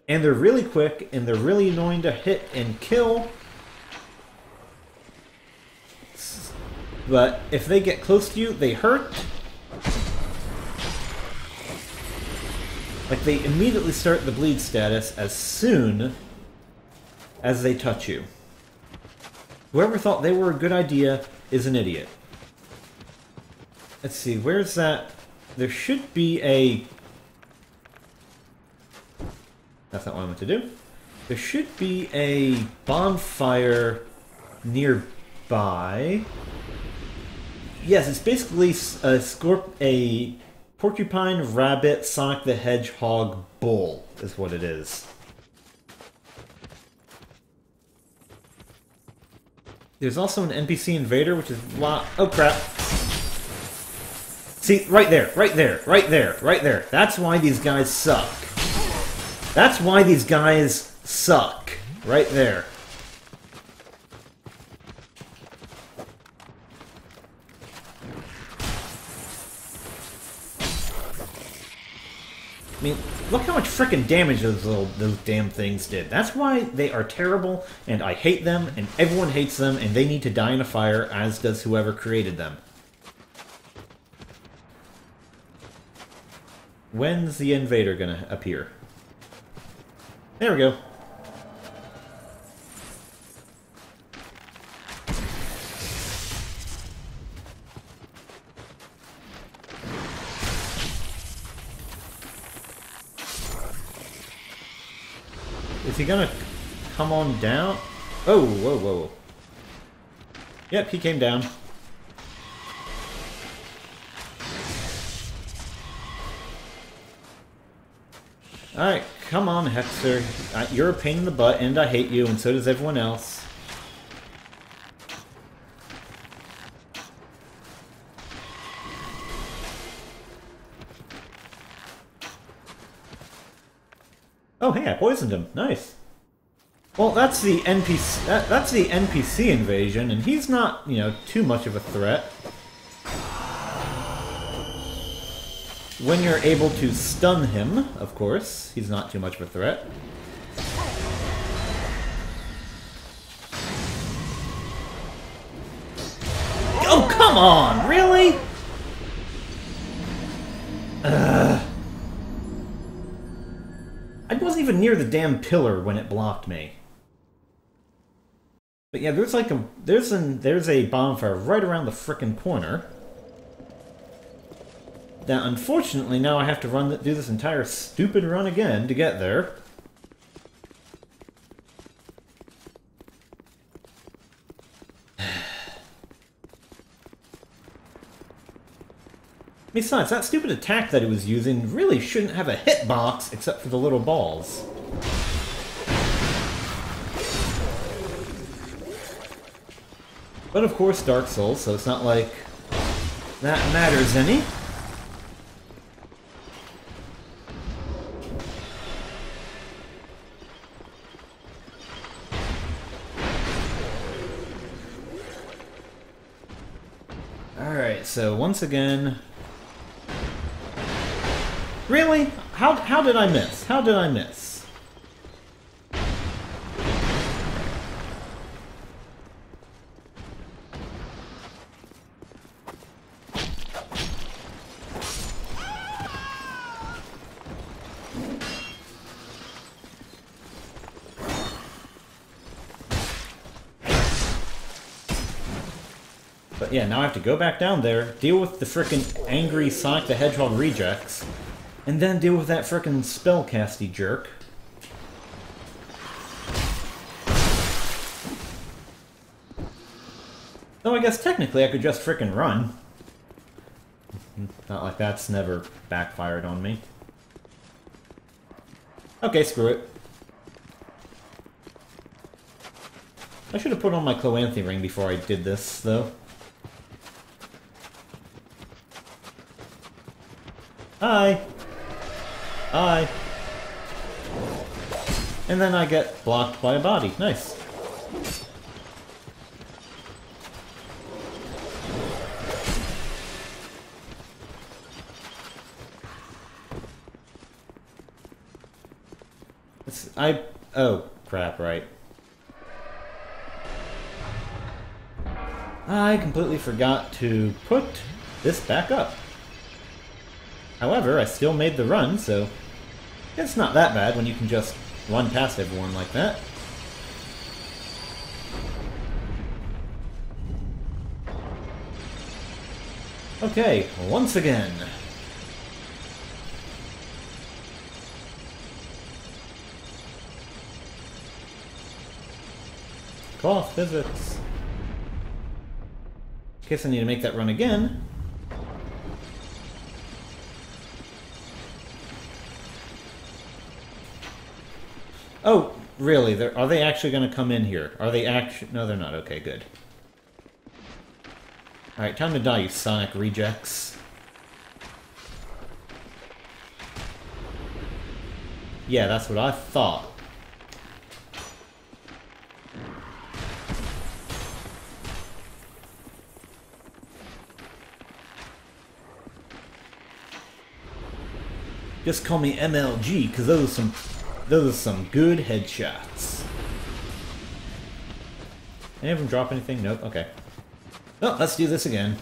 And they're really quick, and they're really annoying to hit and kill. But if they get close to you, they hurt. Like, they immediately start the bleed status as soon as they touch you. Whoever thought they were a good idea is an idiot. Let's see, where's that? There should be a... That's not what I meant to do. There should be a bonfire nearby. Yes, it's basically a porcupine, rabbit, Sonic the Hedgehog bull, is what it is. There's also an NPC invader, which is oh crap. See, right there, right there, right there, right there. That's why these guys suck. That's why these guys suck. Right there. I mean, look how much frickin' damage those damn things did. That's why they are terrible, and I hate them, and everyone hates them, and they need to die in a fire, as does whoever created them. When's the invader gonna appear? There we go. Is he gonna come on down? Oh, whoa, whoa. Yep, he came down. Alright, come on, Hexer. You're a pain in the butt, and I hate you, and so does everyone else. Oh, hey, I poisoned him. Nice. Well, that's the NPC. That's the NPC invasion, and he's not, you know, too much of a threat. When you're able to stun him, of course, he's not too much of a threat. Oh, come on! Really? I wasn't even near the damn pillar when it blocked me. But yeah, there's like there's a bonfire right around the frickin' corner. Now, unfortunately, now I have to do this entire stupid run again to get there. Besides, that stupid attack that he was using really shouldn't have a hitbox except for the little balls. But of course, Dark Souls, so it's not like that matters any. Alright, so once again... Really? How did I miss? How did I miss? But yeah, now I have to go back down there, deal with the frickin' angry Sonic the Hedgehog rejects, and then deal with that frickin' spellcasty jerk. Though I guess technically I could just frickin' run. Not like that's never backfired on me. Okay, screw it. I should have put on my Cloanthe ring before I did this, though. Hi! Hi! And then I get blocked by a body. Nice. Oh, crap, right. I completely forgot to put this back up. However, I still made the run, so it's not that bad when you can just run past everyone like that. Okay, once again. Cloth physics. In case I need to make that run again. Oh, really? Are they actually going to come in here? Are they actually... No, they're not. Okay, good. Alright, time to die, you Sonic rejects. Yeah, that's what I thought. Just call me MLG, because those are some good headshots. Any of them drop anything? Nope. Okay. Well, let's do this again.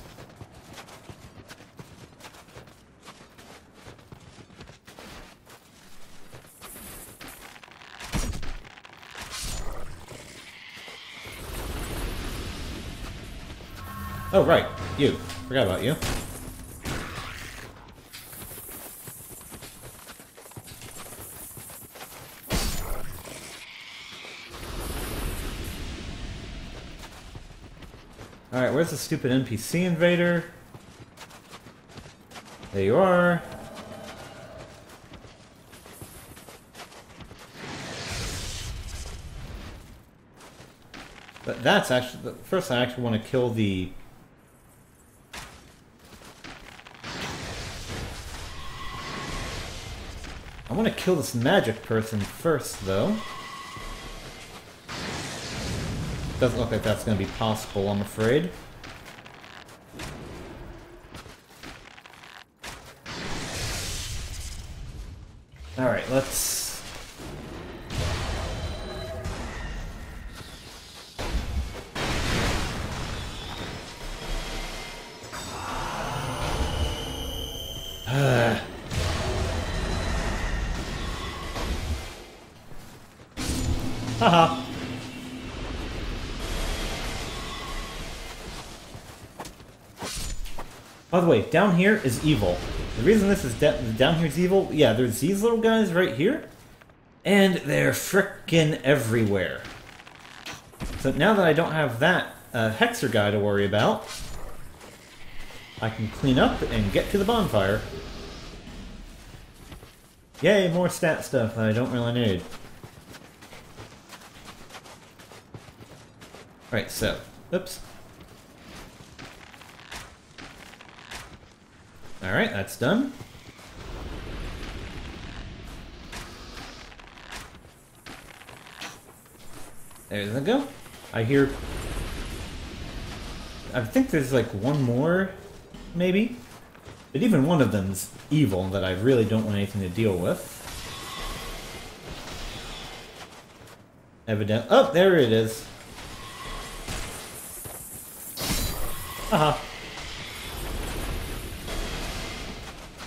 Oh, right. You. Forgot about you. Alright, where's the stupid NPC invader? There you are. But that's actually... First, I actually want to kill the... I want to kill this magic person first, though. Doesn't look like that's going to be possible, I'm afraid. Alright, let's... Haha. By the way, down here is evil. The reason this is down here is evil, yeah, there's these little guys right here, and they're frickin' everywhere. So now that I don't have that Hexer guy to worry about, I can clean up and get to the bonfire. Yay, more stat stuff that I don't really need. Right, so, oops. Alright, that's done. There we go. I hear... I think there's like one more, maybe? But even one of them's evil that I really don't want anything to deal with. Evident... Oh, there it is. Haha.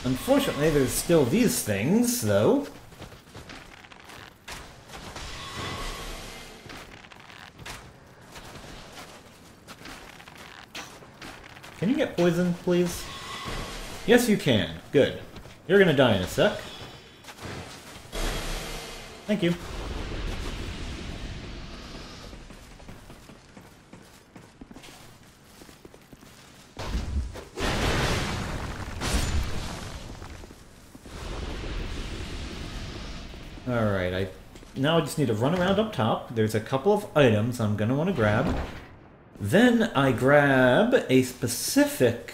Unfortunately, there's still these things, though. Can you get poisoned, please? Yes, you can. Good. You're gonna die in a sec. Thank you. Alright, now I just need to run around up top. There's a couple of items I'm gonna want to grab. Then I grab a specific...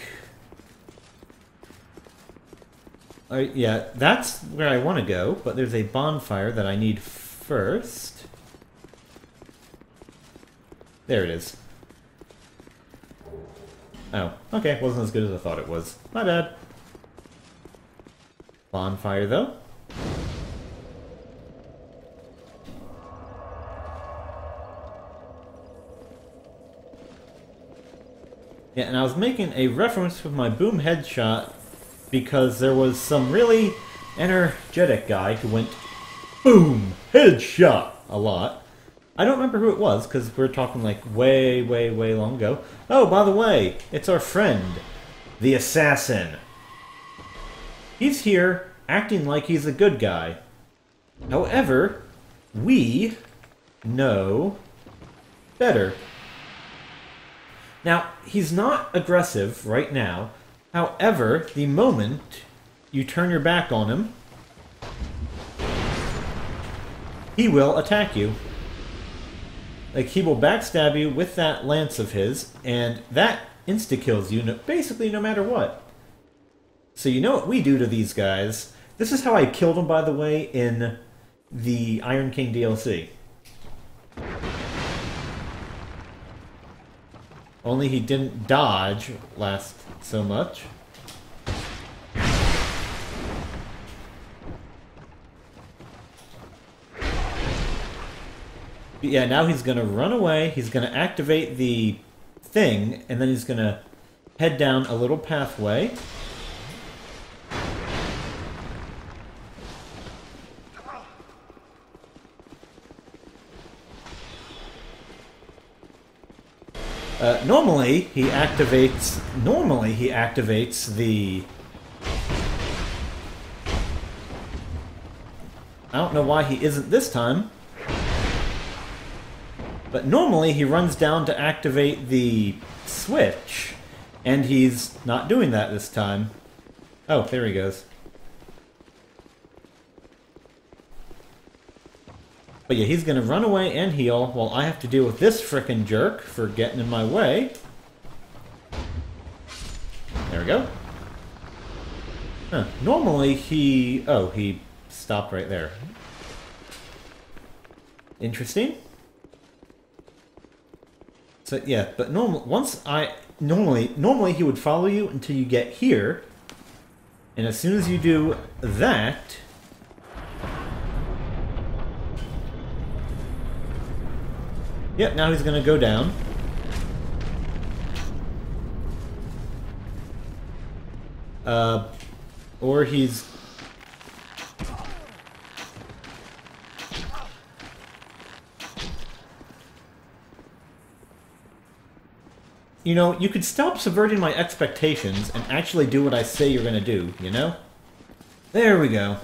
yeah, that's where I want to go, but there's a bonfire that I need first. There it is. Oh, okay, wasn't as good as I thought it was. My bad. Bonfire, though. Yeah, and I was making a reference with my boom headshot because there was some really energetic guy who went boom headshot a lot. I don't remember who it was because we're talking like way, way, way long ago. Oh, by the way, it's our friend, the assassin. He's here acting like he's a good guy. However, we know better. Now, he's not aggressive right now. However, the moment you turn your back on him, he will attack you. Like, he will backstab you with that lance of his, and that insta-kills you basically no matter what. So you know what we do to these guys. This is how I killed him, by the way, in the Iron King DLC. Only he didn't dodge last so much. But yeah, now he's gonna run away, he's gonna activate the thing, and then he's gonna head down a little pathway. Normally he activates the... I don't know why he isn't this time. But normally he runs down to activate the switch, and he's not doing that this time. Oh, there he goes. But yeah, he's gonna run away and heal while I have to deal with this frickin' jerk for getting in my way. There we go. Huh. Normally he... oh, he stopped right there. Interesting. So yeah, but normally he would follow you until you get here, and as soon as you do that, yep, now he's gonna go down. Or he's... you know, you could stop subverting my expectations and actually do what I say you're gonna do, you know? There we go.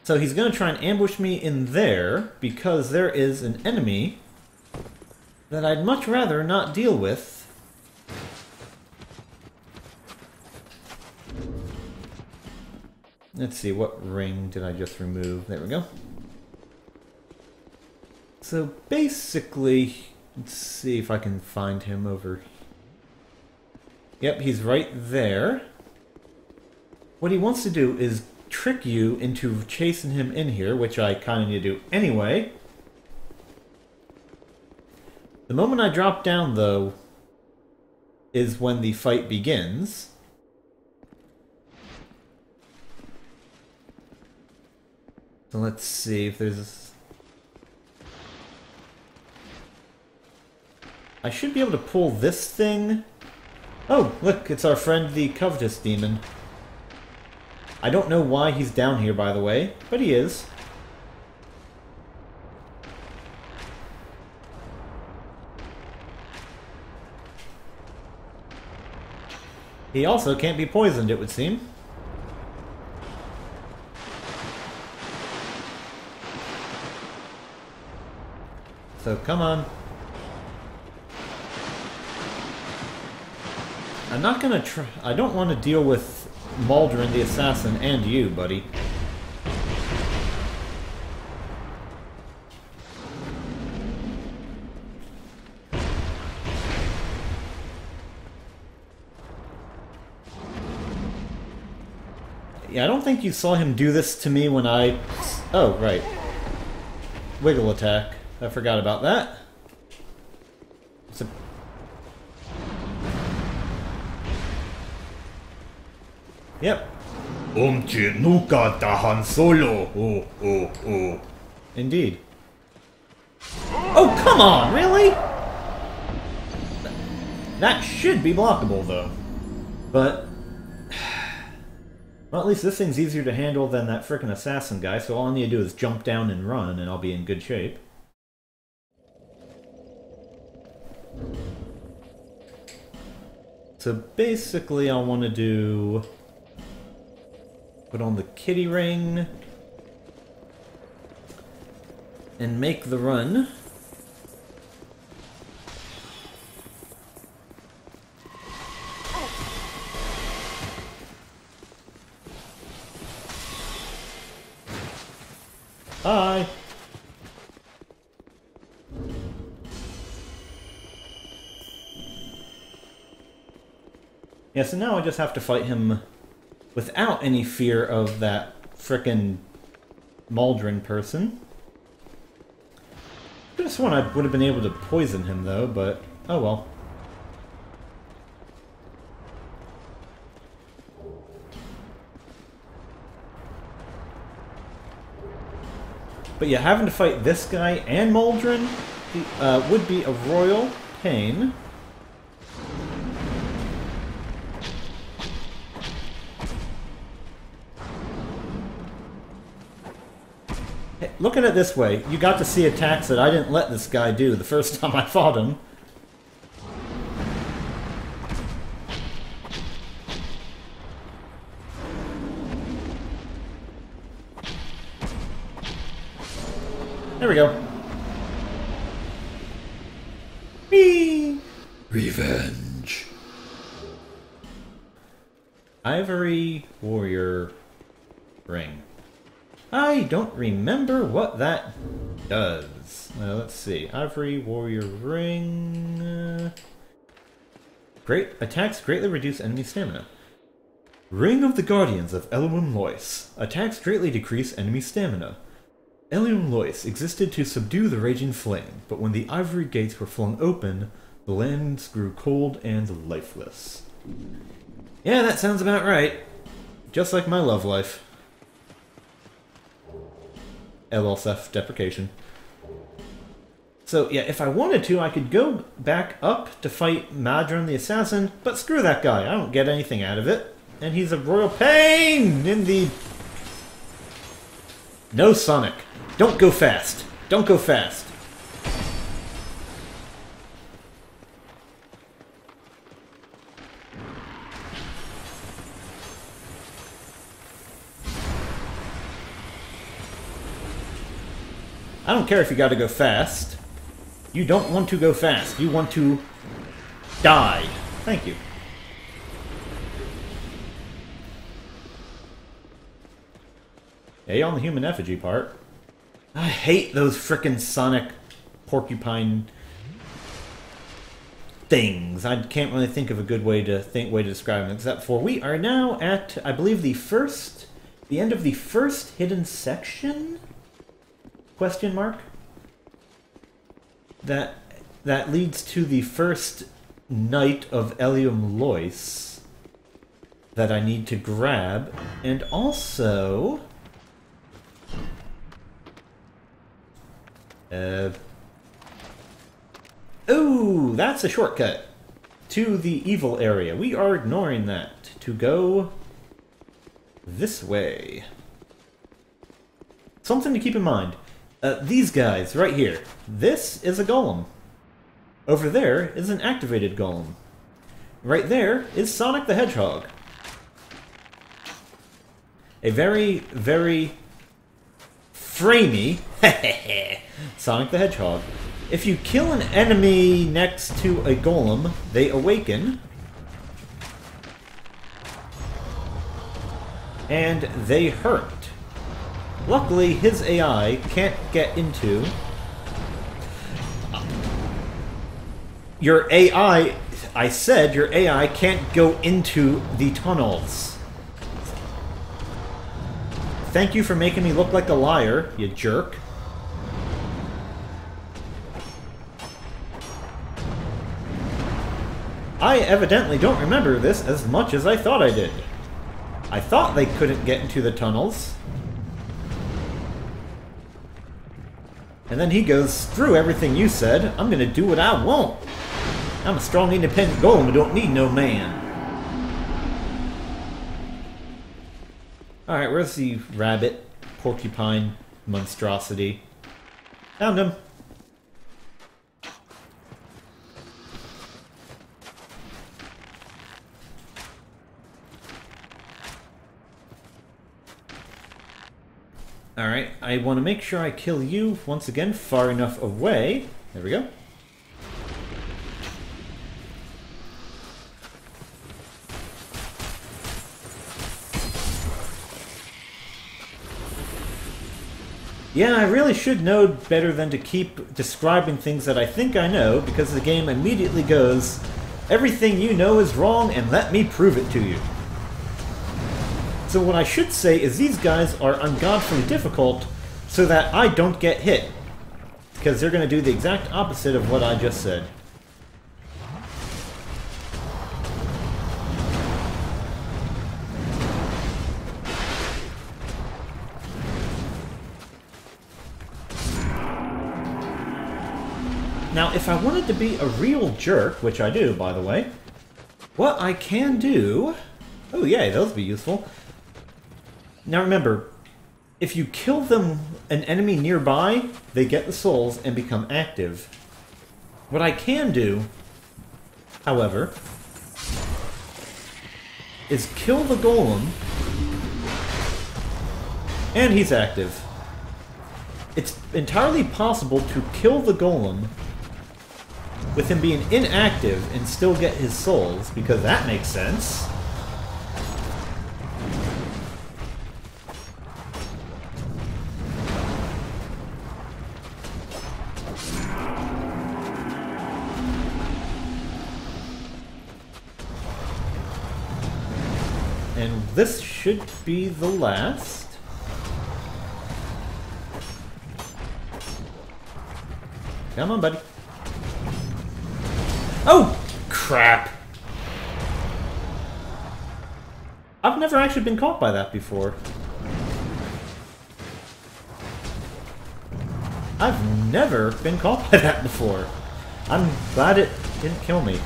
So he's gonna try and ambush me in there, because there is an enemy that I'd much rather not deal with. Let's see, what ring did I just remove? There we go. So basically, let's see if I can find him over... yep, he's right there. What he wants to do is trick you into chasing him in here, which I kind of need to do anyway. The moment I drop down, though, is when the fight begins. So let's see if there's... I should be able to pull this thing. Oh, look, it's our friend the Covetous Demon. I don't know why he's down here, by the way, but he is. He also can't be poisoned, it would seem. So, come on. I'm not gonna try... I don't want to deal with Maldrin the Assassin and you, buddy. Yeah, I don't think you saw him do this to me when I... Oh, right. Wiggle attack. I forgot about that. So... Yep. Nunca tahan solo. Oh, oh, oh. Indeed. Oh, come on, really? That should be blockable, though. But... Well, at least this thing's easier to handle than that frickin' assassin guy, so all I need to do is jump down and run, and I'll be in good shape. So basically, I'll want to do... Put on the kitty ring... And make the run. Hi! Yeah, so now I just have to fight him without any fear of that frickin' Maldrin person. Could have sworn I would have been able to poison him, though, but oh well. But yeah, having to fight this guy and Maldrin would be a royal pain. Hey, look at it this way. You got to see attacks that I didn't let this guy do the first time I fought him. There we go. Whee! Revenge. Ivory Warrior Ring. I don't remember what that does. Let's see. Ivory Warrior Ring. Great attacks greatly reduce enemy stamina. Ring of the Guardians of Elohim Lois. Attacks greatly decrease enemy stamina. Elohim Lois existed to subdue the raging flame, but when the ivory gates were flung open, the lands grew cold and lifeless. Yeah, that sounds about right. Just like my love life. LL self-deprecation. So, yeah, if I wanted to, I could go back up to fight Madron the Assassin, but screw that guy. I don't get anything out of it. And he's a royal pain in the... No, Sonic. Don't go fast. Don't go fast. I don't care if you gotta go fast. You don't want to go fast. You want to die. Thank you. A on the human effigy part. I hate those frickin' Sonic porcupine things. I can't really think of a good way to describe them, except for we are now at, I believe, the end of the first hidden section? Question mark? That leads to the first Knight of Elohim Lois that I need to grab, and also... Ooh, that's a shortcut to the evil area. We are ignoring that to go this way. Something to keep in mind. These guys right here. This is a golem. Over there is an activated golem. right there is Sonic the Hedgehog. A very, very framey Sonic the Hedgehog. If you kill an enemy next to a golem, they awaken. And they hurt. Luckily, his AI can't get into... Your AI... I said your AI can't go into the tunnels. Thank you for making me look like a liar, you jerk. I evidently don't remember this as much as I thought I did. I thought they couldn't get into the tunnels. And then he goes, screw everything you said, I'm gonna do what I want. I'm a strong, independent golem who don't need no man. Alright, where's the rabbit, porcupine monstrosity? Found him. Alright, I want to make sure I kill you, once again, far enough away. There we go. Yeah, I really should know better than to keep describing things that I think I know, because the game immediately goes, everything you know is wrong, and let me prove it to you. So what I should say is these guys are ungodfully difficult so that I don't get hit. Because they're going to do the exact opposite of what I just said. Now, if I wanted to be a real jerk, which I do, by the way, what I can do... Oh, yay, those would be useful. Now remember, if you kill them, an enemy nearby, they get the souls and become active. What I can do, however, is kill the golem, and he's active. It's entirely possible to kill the golem with him being inactive and still get his souls, because that makes sense. And this should be the last. Come on, buddy. Oh, crap. I've never actually been caught by that before. I've never been caught by that before. I'm glad it didn't kill me.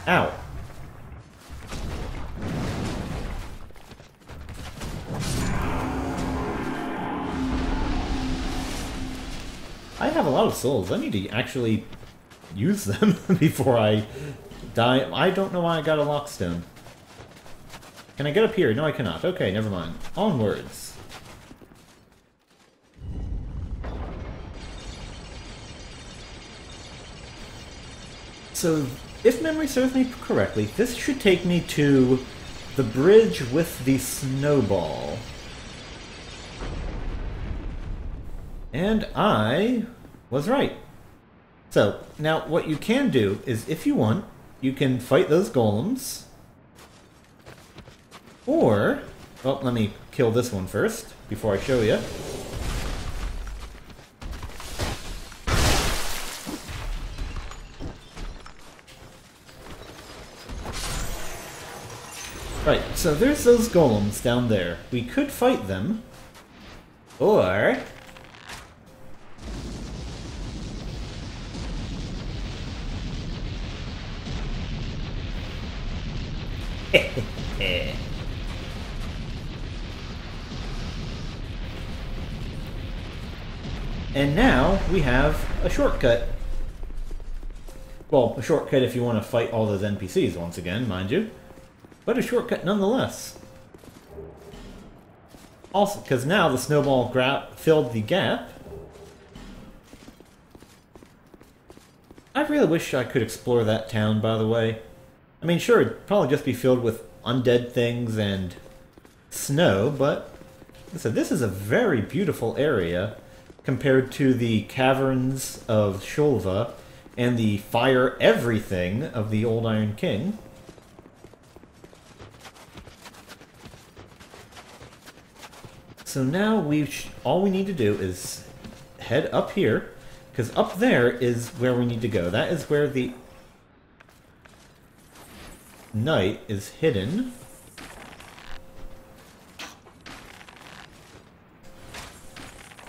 Ow. I have a lot of souls. I need to actually use them before I die. I don't know why I got a lockstone. Can I get up here? No, I cannot. Okay, never mind. Onwards. So, if memory serves me correctly, this should take me to the bridge with the snowball. And I was right. So, now what you can do is, if you want, you can fight those golems. Or, well, let me kill this one first, before I show you. Right, so there's those golems down there. We could fight them. Or... And now we have a shortcut. Well, a shortcut if you want to fight all those NPCs once again, mind you. But a shortcut nonetheless. Also, because now the snowball filled the gap. I really wish I could explore that town, by the way. I mean, sure, it'd probably just be filled with undead things and snow, but listen, this is a very beautiful area compared to the caverns of Shulva and the fire everything of the Old Iron King. So now all we need to do is head up here, because up there is where we need to go. That is where the knight is hidden.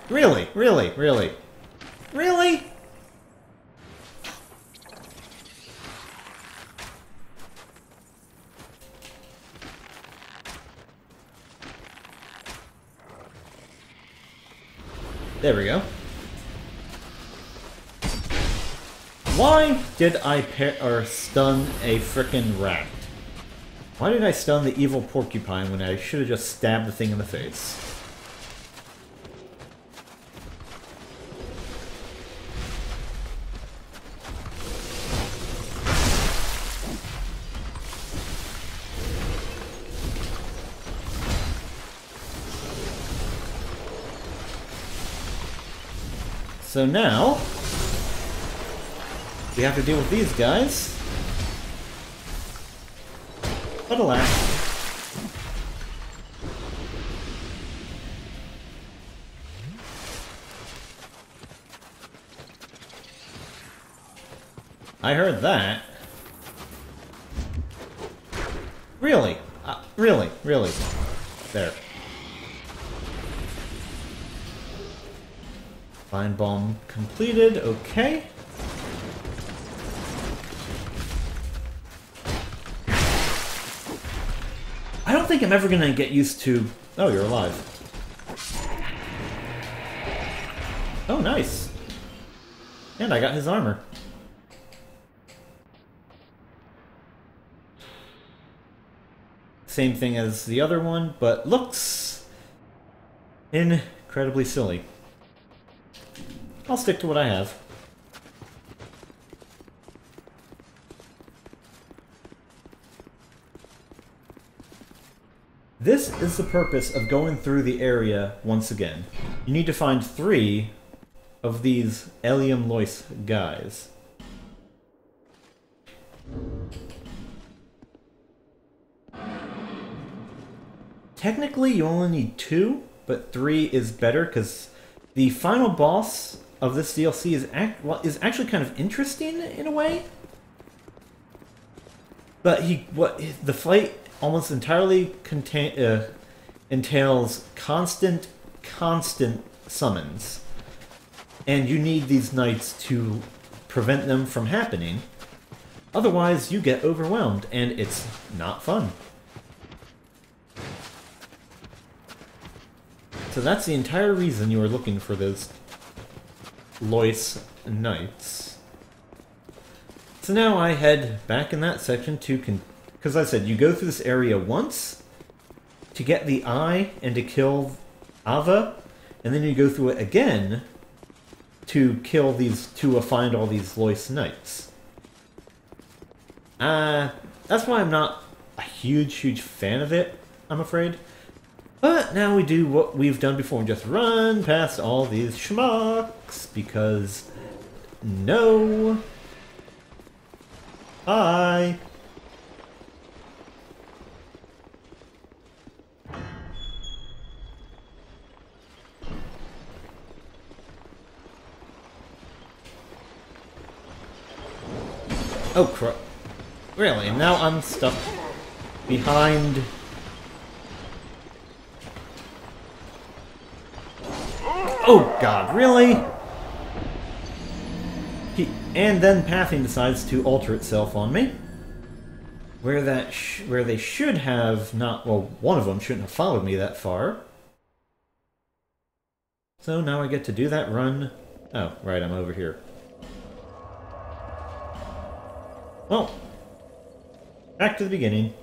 Really? Really? Really? Really? There we go. Why did I stun a frickin' rat? Why did I stun the evil porcupine when I should have just stabbed the thing in the face? So now, we have to deal with these guys. But alas. I heard that. Really? Really? Really? There. Fine bomb completed, okay. I don't think I'm ever gonna get used to... Oh, you're alive. Oh, nice. And I got his armor. Same thing as the other one, but looks incredibly silly. I'll stick to what I have. This is the purpose of going through the area once again. You need to find 3 of these Elium Lois guys. Technically, you only need 2, but 3 is better because the final boss of this DLC is actually kind of interesting in a way. But the fight almost entirely entails constant summons, and you need these knights to prevent them from happening. Otherwise, you get overwhelmed, and it's not fun. So that's the entire reason you are looking for those Lois Knights. So now I head back in that section to... Because I said, you go through this area once to get the eye and to kill Ava, and then you go through it again to kill to find all these Lois Knights. That's why I'm not a huge fan of it, I'm afraid. But now we do what we've done before and just run past all these schmucks, because no. Bye. Oh crap. Really? And now I'm stuck behind... Oh god, really? And then Pathing decides to alter itself on me. Where they should have not... Well, one of them shouldn't have followed me that far. So now I get to do that run. Oh, right, I'm over here. Well, back to the beginning.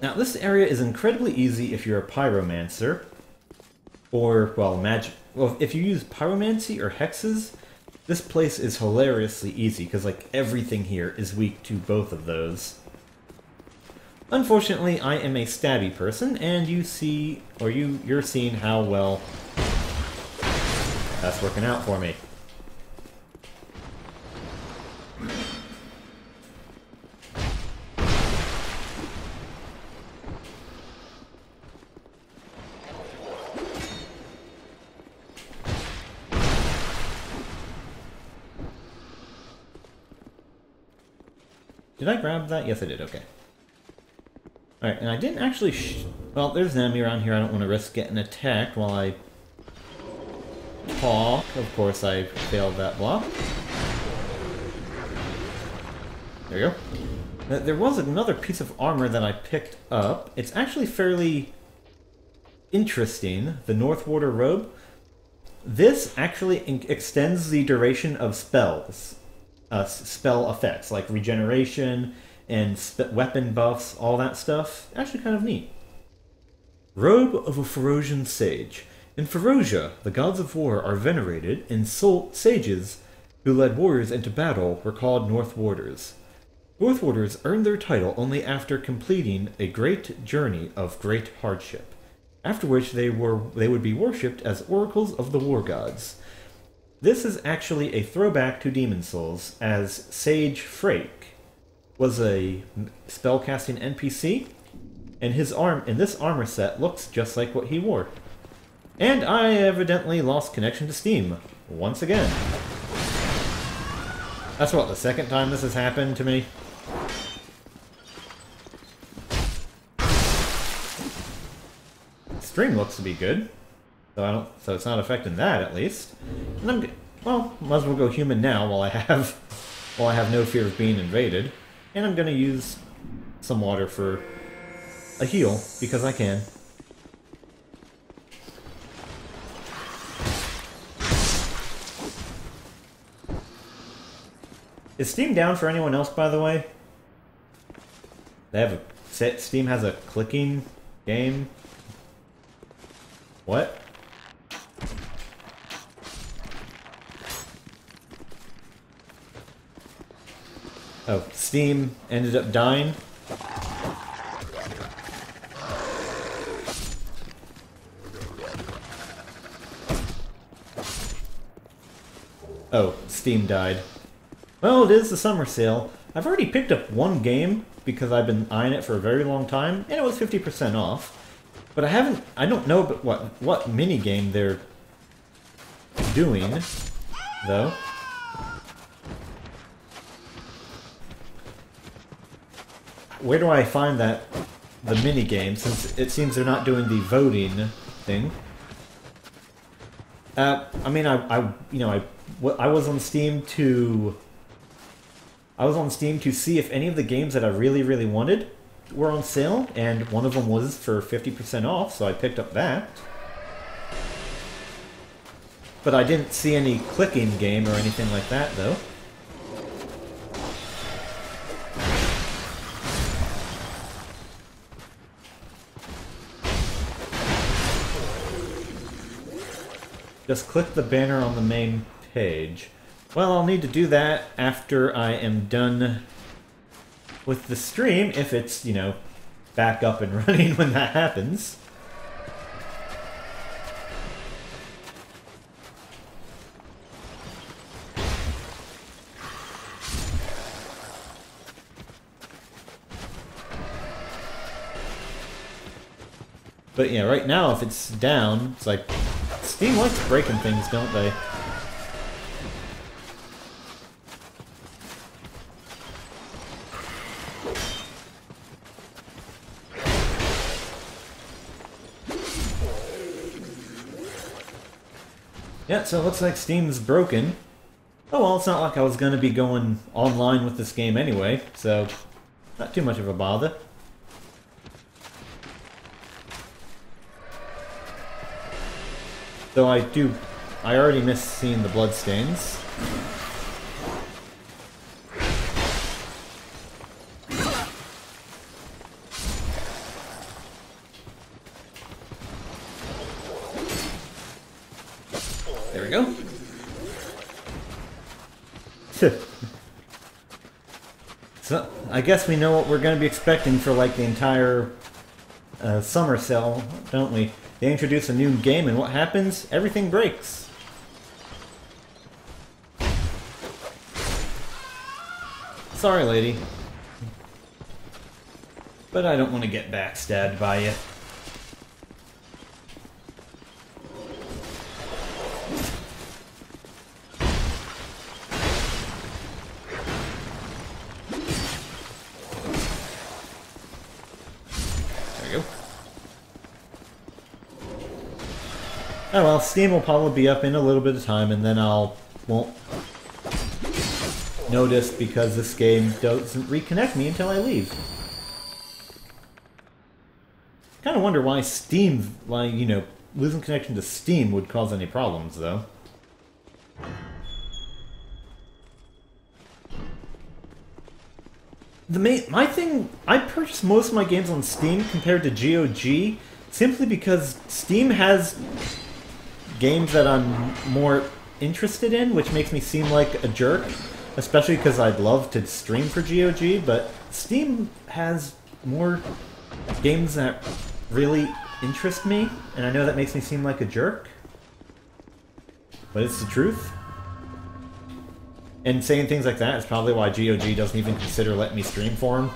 Now, this area is incredibly easy if you're a pyromancer, or, well, magic. Well, if you use pyromancy or hexes, this place is hilariously easy, because, like, everything here is weak to both of those. Unfortunately, I am a stabby person, and you see, or you're seeing how well that's working out for me. Did I grab that? Yes, I did. Okay. Alright, and I didn't actually well, there's an enemy around here. I don't want to risk getting attacked while I talk. Of course, I failed that block. There you go. There was another piece of armor that I picked up. It's actually fairly interesting. The Northwarder robe. This actually extends the duration of spells. Spell effects, like regeneration and weapon buffs, all that stuff. Actually kind of neat. Robe of a Ferosian Sage. In Ferosia, the gods of war are venerated, and sages who led warriors into battle were called Northwarders. Northwarders earned their title only after completing a great journey of great hardship, after which they would be worshipped as oracles of the war gods. This is actually a throwback to Demon Souls, as Sage Frake was a spellcasting NPC, and his this armor set looks just like what he wore. And I evidently lost connection to Steam, once again. That's what, the second time this has happened to me? Stream looks to be good. So it's not affecting that, at least. And well, might as well go human now while I have no fear of being invaded. And I'm gonna use some water for a heal, because I can. Is Steam down for anyone else, by the way? They have Steam has a clicking game. What? Oh, Steam ended up dying? Oh, Steam died. Well, it is the summer sale. I've already picked up one game because I've been eyeing it for a very long time, and it was 50% off. But I don't know what mini game they're doing, though. Where do I find the mini game, since it seems they're not doing the voting thing? I mean, I was on Steam to see if any of the games that I really, really wanted were on sale, and one of them was for 50% off, so I picked up that. But I didn't see any clicking game or anything like that, though. Just click the banner on the main page. Well, I'll need to do that after I am done with the stream, if it's, you know, back up and running when that happens. But yeah, right now, if it's down, it's like, Steam likes breaking things, don't they? Yeah, so it looks like Steam's broken. Oh well, it's not like I was going to be going online with this game anyway, so not too much of a bother. Though I already miss seeing the bloodstains. There we go. So, I guess we know what we're going to be expecting for like the entire summer sale, don't we? They introduce a new game and what happens? Everything breaks. Sorry, lady. But I don't want to get backstabbed by you. Oh well, Steam will probably be up in a little bit of time, and then won't notice because this game doesn't reconnect me until I leave. Kind of wonder why Steam, like, you know, losing connection to Steam would cause any problems, though. My thing, I purchase most of my games on Steam compared to GOG, simply because Steam has games that I'm more interested in, which makes me seem like a jerk, especially because I'd love to stream for GOG, but Steam has more games that really interest me, and I know that makes me seem like a jerk, but it's the truth. And saying things like that is probably why GOG doesn't even consider letting me stream for them.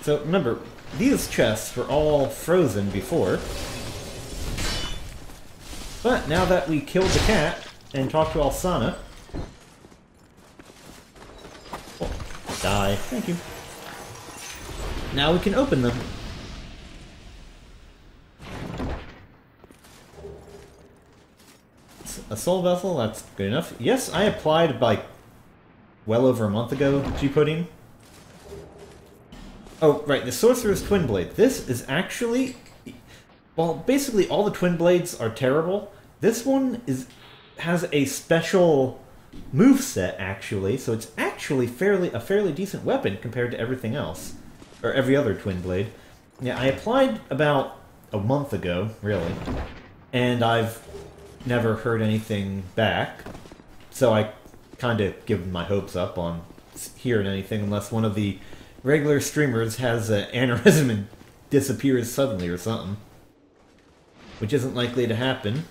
So remember, these chests were all frozen before. But now that we killed the cat and talked to Alsana... Oh, die. Thank you. Now we can open them. A soul vessel, that's good enough. Yes, I applied like well over a month ago, G-Pudding. Oh, right, the Sorcerer's Twin Blade. This is actually... Well, basically all the Twin Blades are terrible. This one has a special moveset, actually, so it's actually a fairly decent weapon compared to everything else. Or every other Twin Blade. Yeah, I applied about a month ago, really. And I've never heard anything back. So I kind of given my hopes up on hearing anything unless one of the regular streamers has an aneurysm and disappears suddenly or something. Which isn't likely to happen.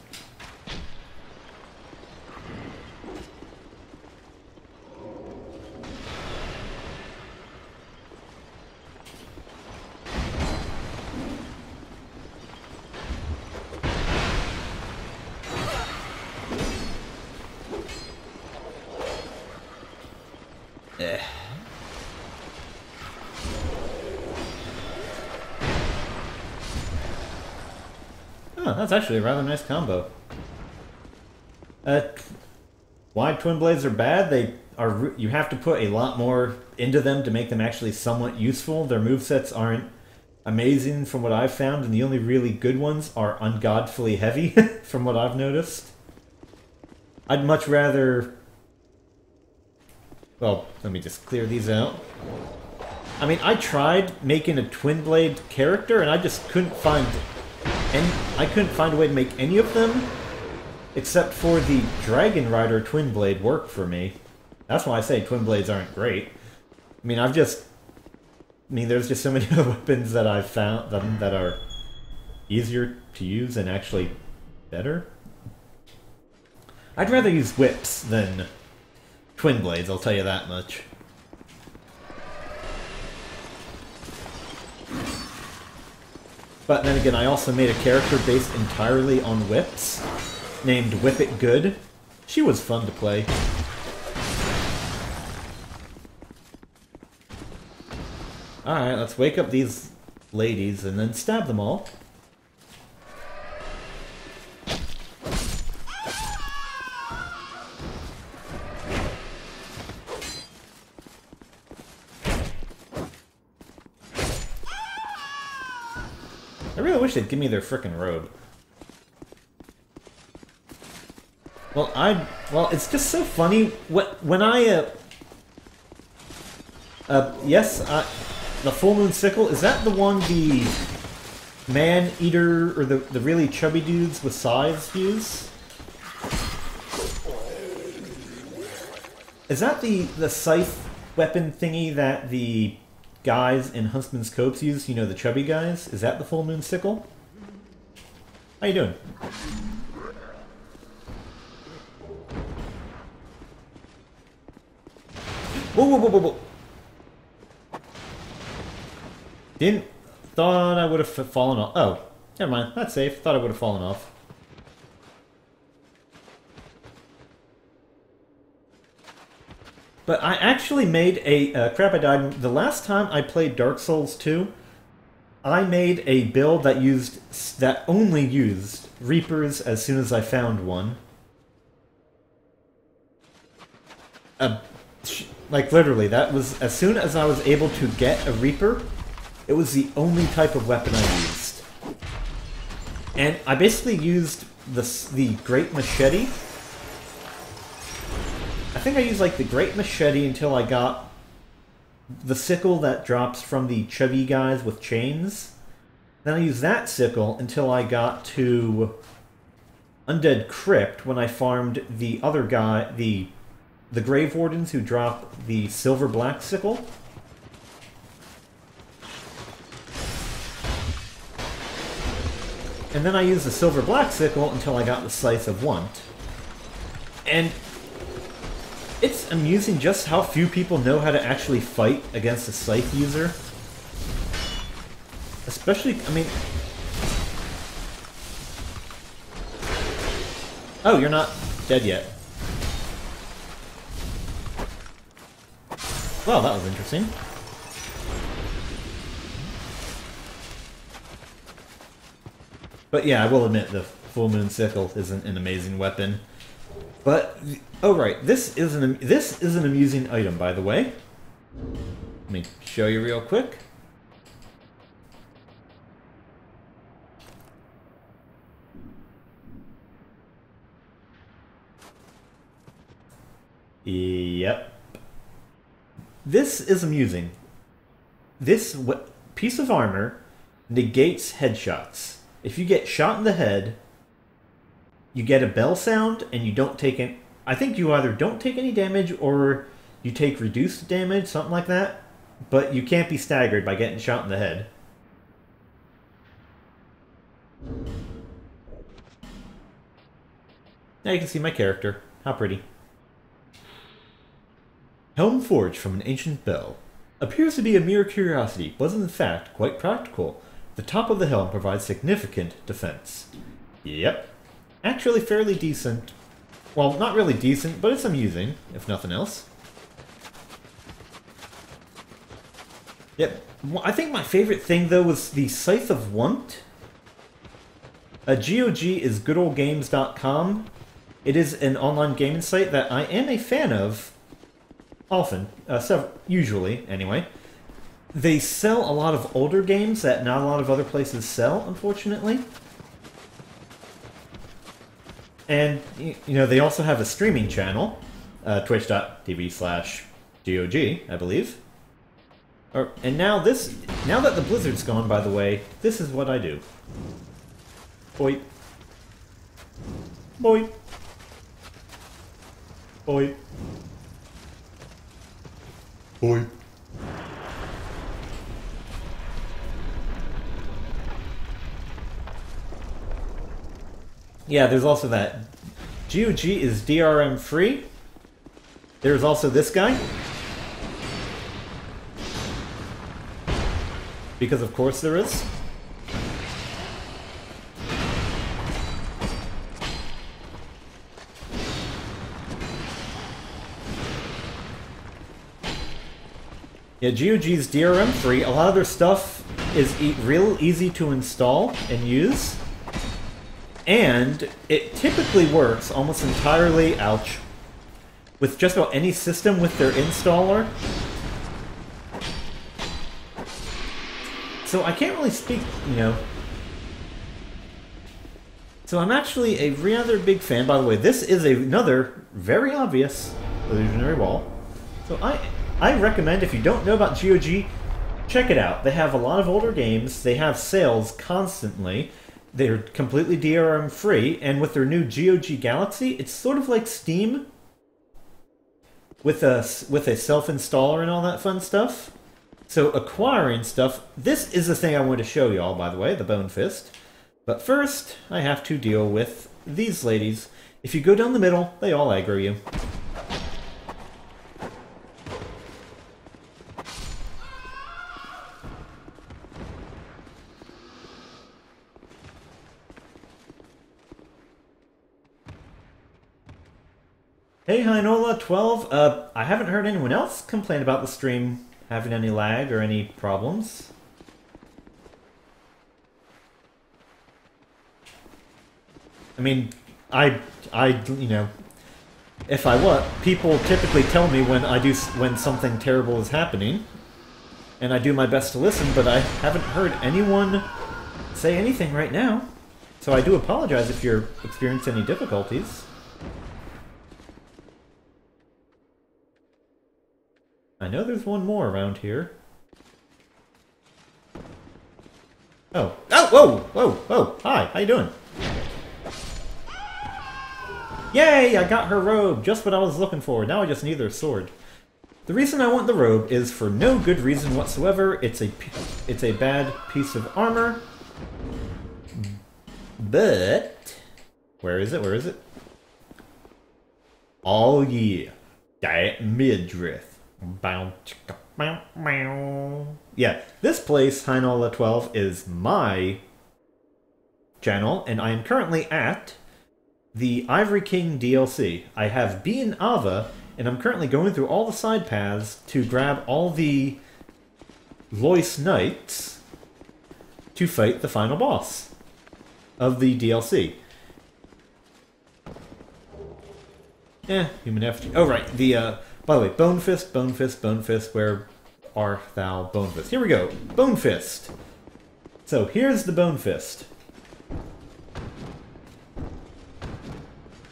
Oh, that's actually a rather nice combo. Why Twin Blades are bad? You have to put a lot more into them to make them actually somewhat useful. Their movesets aren't amazing from what I've found, and the only really good ones are ungodfully heavy, from what I've noticed. I'd much rather... Well, let me just clear these out. I mean, I tried making a Twin Blade character, and I just couldn't find... I couldn't find a way to make any of them, except for the Dragon Rider Twin Blade work for me. That's why I say Twin Blades aren't great. I mean, there's just so many other weapons that I've found that are easier to use and actually better. I'd rather use whips than Twin Blades, I'll tell you that much. But then again, I also made a character based entirely on whips, named Whip It Good. She was fun to play. Alright, let's wake up these ladies and then stab them all. I really wish they'd give me their frickin' robe. Well, it's just so funny when I, the Full Moon Sickle, is that the one the man-eater, or the really chubby dudes with scythes use? Is that the scythe weapon thingy that the guys in Huntsman's Copes use? You know, the chubby guys? Is that the Full Moon Sickle? How you doing? Whoa, whoa, whoa, whoa, whoa. Thought I would have fallen off. Oh, never mind. That's safe. Thought I would have fallen off. But I actually made a... crap, I died. The last time I played Dark Souls 2, I made a build that only used Reapers as soon as I found one. Like, literally, that was... As soon as I was able to get a Reaper, it was the only type of weapon I used. And I basically used the Great Machete. I think I used, like, the Great Machete until I got the sickle that drops from the chubby guys with chains. Then I used that sickle until I got to Undead Crypt, when I farmed the other guy, the Grave Wardens who drop the silver black sickle. And then I used the silver black sickle until I got the Scythe of Want. And it's amusing just how few people know how to actually fight against a Scythe user. Especially, I mean... Oh, you're not dead yet. Well, that was interesting. But yeah, I will admit the Full Moon Sickle isn't an amazing weapon. But, oh right, this is an amusing item, by the way. Let me show you real quick. Yep. This is amusing. This piece of armor negates headshots. If you get shot in the head, you get a bell sound, and you don't take any... I think you either don't take any damage, or you take reduced damage, something like that. But you can't be staggered by getting shot in the head. Now you can see my character. How pretty. Helm forged from an ancient bell. Appears to be a mere curiosity, but is in fact quite practical. The top of the helm provides significant defense. Yep. Actually fairly decent. Well, not really decent, but it's amusing, if nothing else. Yep. I think my favorite thing, though, was the Scythe of Want. GOG is goodoldgames.com. It is an online gaming site that I am a fan of. Often. Usually, anyway. They sell a lot of older games that not a lot of other places sell, unfortunately. And, you know, they also have a streaming channel. Twitch.tv/GOG, I believe. And now that the blizzard's gone, by the way, this is what I do. Boy. Boy. Boy. Boy. Yeah, there's also that. GOG is DRM free. There's also this guy. Because of course there is. Yeah, GOG's DRM free. A lot of their stuff is real easy to install and use. And it typically works almost entirely, ouch, with just about any system with their installer. So I can't really speak, you know, So I'm actually a rather big fan. By the way, this is another very obvious illusionary wall. So I recommend, if you don't know about GOG, check it out. They have a lot of older games. They have sales constantly. They're completely DRM free, and with their new GOG Galaxy, it's sort of like Steam with a self-installer and all that fun stuff. So acquiring stuff, this is the thing I wanted to show you all, by the way, the Bone Fist. But first, I have to deal with these ladies. If you go down the middle, they all aggro you. Hey, Hinola12, I haven't heard anyone else complain about the stream having any lag or any problems. I mean, you know, if I what, people typically tell me when something terrible is happening, and I do my best to listen, but I haven't heard anyone say anything right now. So I do apologize if you're experiencing any difficulties. I know there's one more around here. Oh. Oh, whoa! Whoa! Whoa! Hi, how you doing? Yay! I got her robe! Just what I was looking for. Now I just need her sword. The reason I want the robe is for no good reason whatsoever. It's a bad piece of armor. But... Where is it? Where is it? Oh yeah. That midriff. Yeah, this place, Hinola12, is my channel, and I am currently at the Ivory King DLC. I have been Ava, and I'm currently going through all the side paths to grab all the Lois Knights to fight the final boss of the DLC. Human FG. Oh, right, the, by the way, Bone Fist, Bone Fist, Bone Fist, where art thou, Bone Fist? Here we go, Bone Fist. So, here's the Bone Fist.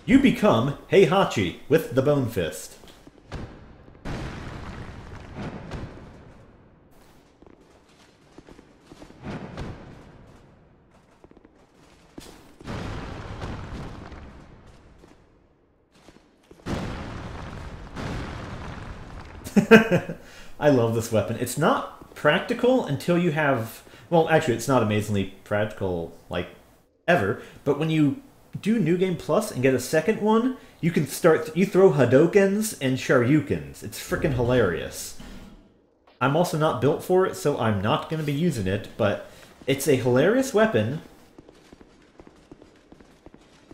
You become Heihachi with the Bone Fist. I love this weapon. It's not practical until you have... Well, actually, it's not amazingly practical, like, ever. But when you do New Game Plus and get a second one, you can start... You throw Hadokens and Shoryukens. It's freaking hilarious. I'm also not built for it, so I'm not going to be using it, but it's a hilarious weapon.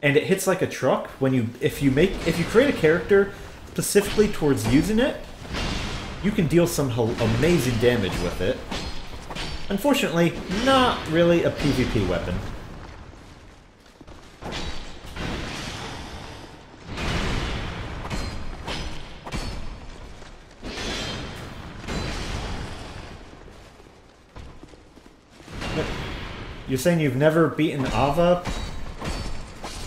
And it hits like a truck when you... If you create a character specifically towards using it, you can deal some amazing damage with it. Unfortunately, not really a PvP weapon. You're saying you've never beaten Ava,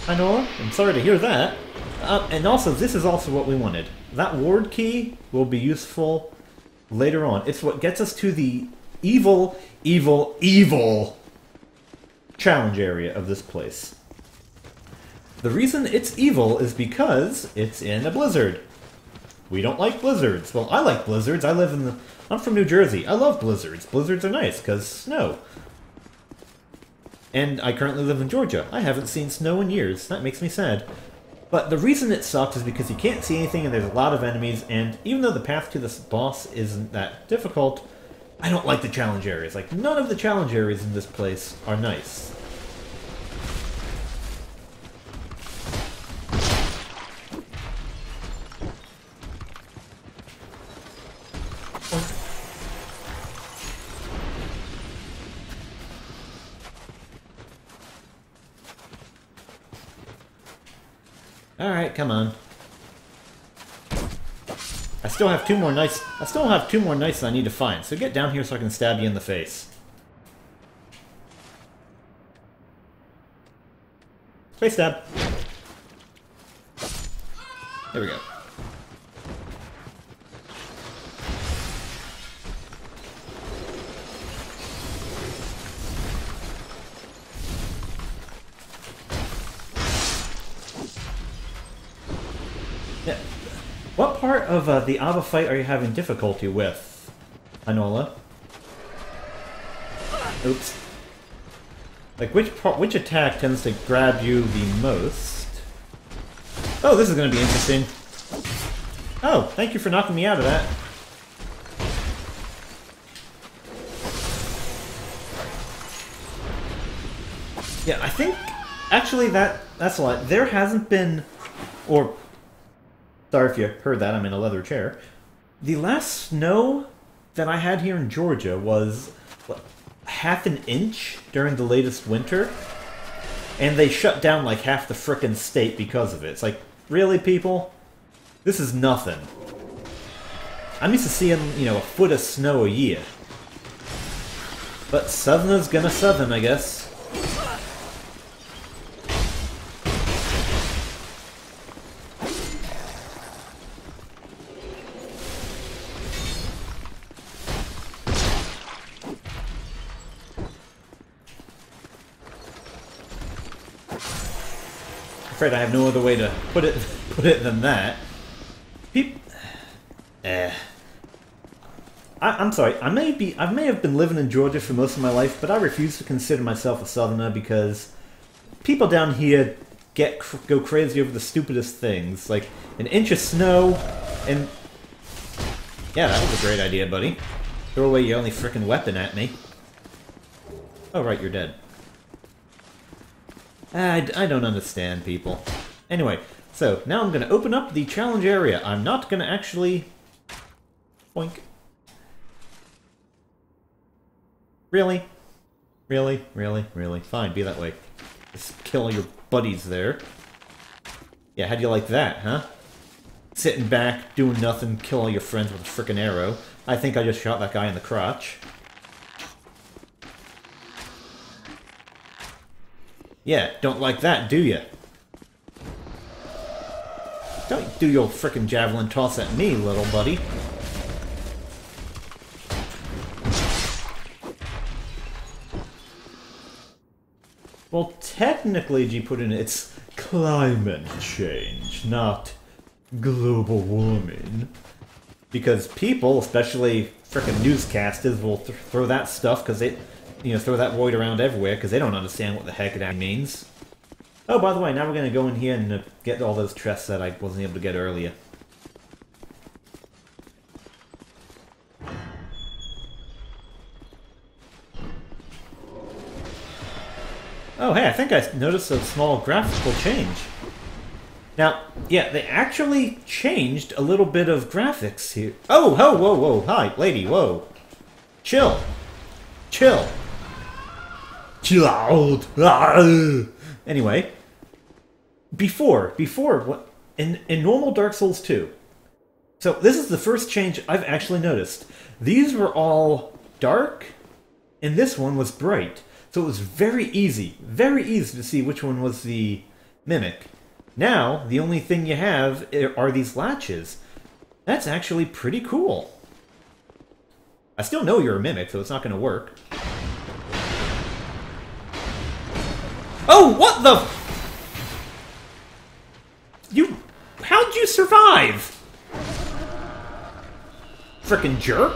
Hinola? I'm sorry to hear that. And also, this is also what we wanted. That ward key will be useful later on. It's what gets us to the evil, evil, evil challenge area of this place. The reason it's evil is because it's in a blizzard. We don't like blizzards. Well, I like blizzards. I'm from New Jersey. I love blizzards. Blizzards are nice because snow. And I currently live in Georgia. I haven't seen snow in years. That makes me sad. But the reason it sucks is because you can't see anything and there's a lot of enemies, and even though the path to this boss isn't that difficult, I don't like the challenge areas. Like, none of the challenge areas in this place are nice. Alright, come on. I still have two more knights I need to find, so get down here so I can stab you in the face. Space stab. There we go. Yeah. What part of the Ava fight are you having difficulty with, Anola? Oops. Like, which attack tends to grab you the most? Oh, this is going to be interesting. Oh, thank you for knocking me out of that. Yeah, I think, actually, that's a lot. There hasn't been, or, sorry if you heard that, I'm in a leather chair. The last snow that I had here in Georgia was, what, half an inch during the latest winter, and they shut down like half the frickin' state because of it. It's like, really, people? This is nothing. I'm used to seeing, you know, a foot of snow a year. But Southerner's gonna Southern, I guess. I'm afraid I have no other way to put it than that. I'm sorry. I may have been living in Georgia for most of my life, but I refuse to consider myself a Southerner because people down here go crazy over the stupidest things, like an inch of snow, and yeah, that was a great idea, buddy. Throw away your only frickin' weapon at me. Oh right, you're dead. I don't understand people. Anyway, so now I'm going to open up the challenge area. I'm not going to actually... Boink. Really? Really? Really? Really? Fine, be that way. Just kill all your buddies there. Yeah, how'd you like that, huh? Sitting back, doing nothing, kill all your friends with a frickin' arrow. I think I just shot that guy in the crotch. Yeah, don't like that, do ya? Don't do your frickin' javelin toss at me, little buddy. Well, technically, G put in it's climate change, not global warming. Because people, especially frickin' newscasters, will throw that stuff because they... You know, throw that void around everywhere, because they don't understand what the heck it means. Oh, by the way, now we're going to go in here and get all those chests that I wasn't able to get earlier. Oh, hey, I think I noticed a small graphical change. Now, yeah, they actually changed a little bit of graphics here. Oh, whoa, whoa, whoa, hi, lady, whoa. Chill. Chill. Chill out. Anyway, before what in normal Dark Souls 2. So this is the first change I've actually noticed. These were all dark, and this one was bright. So it was very easy to see which one was the mimic. Now, the only thing you have are these latches. That's actually pretty cool. I still know you're a mimic, so it's not going to work. Oh, what the... How'd you survive? Frickin' jerk.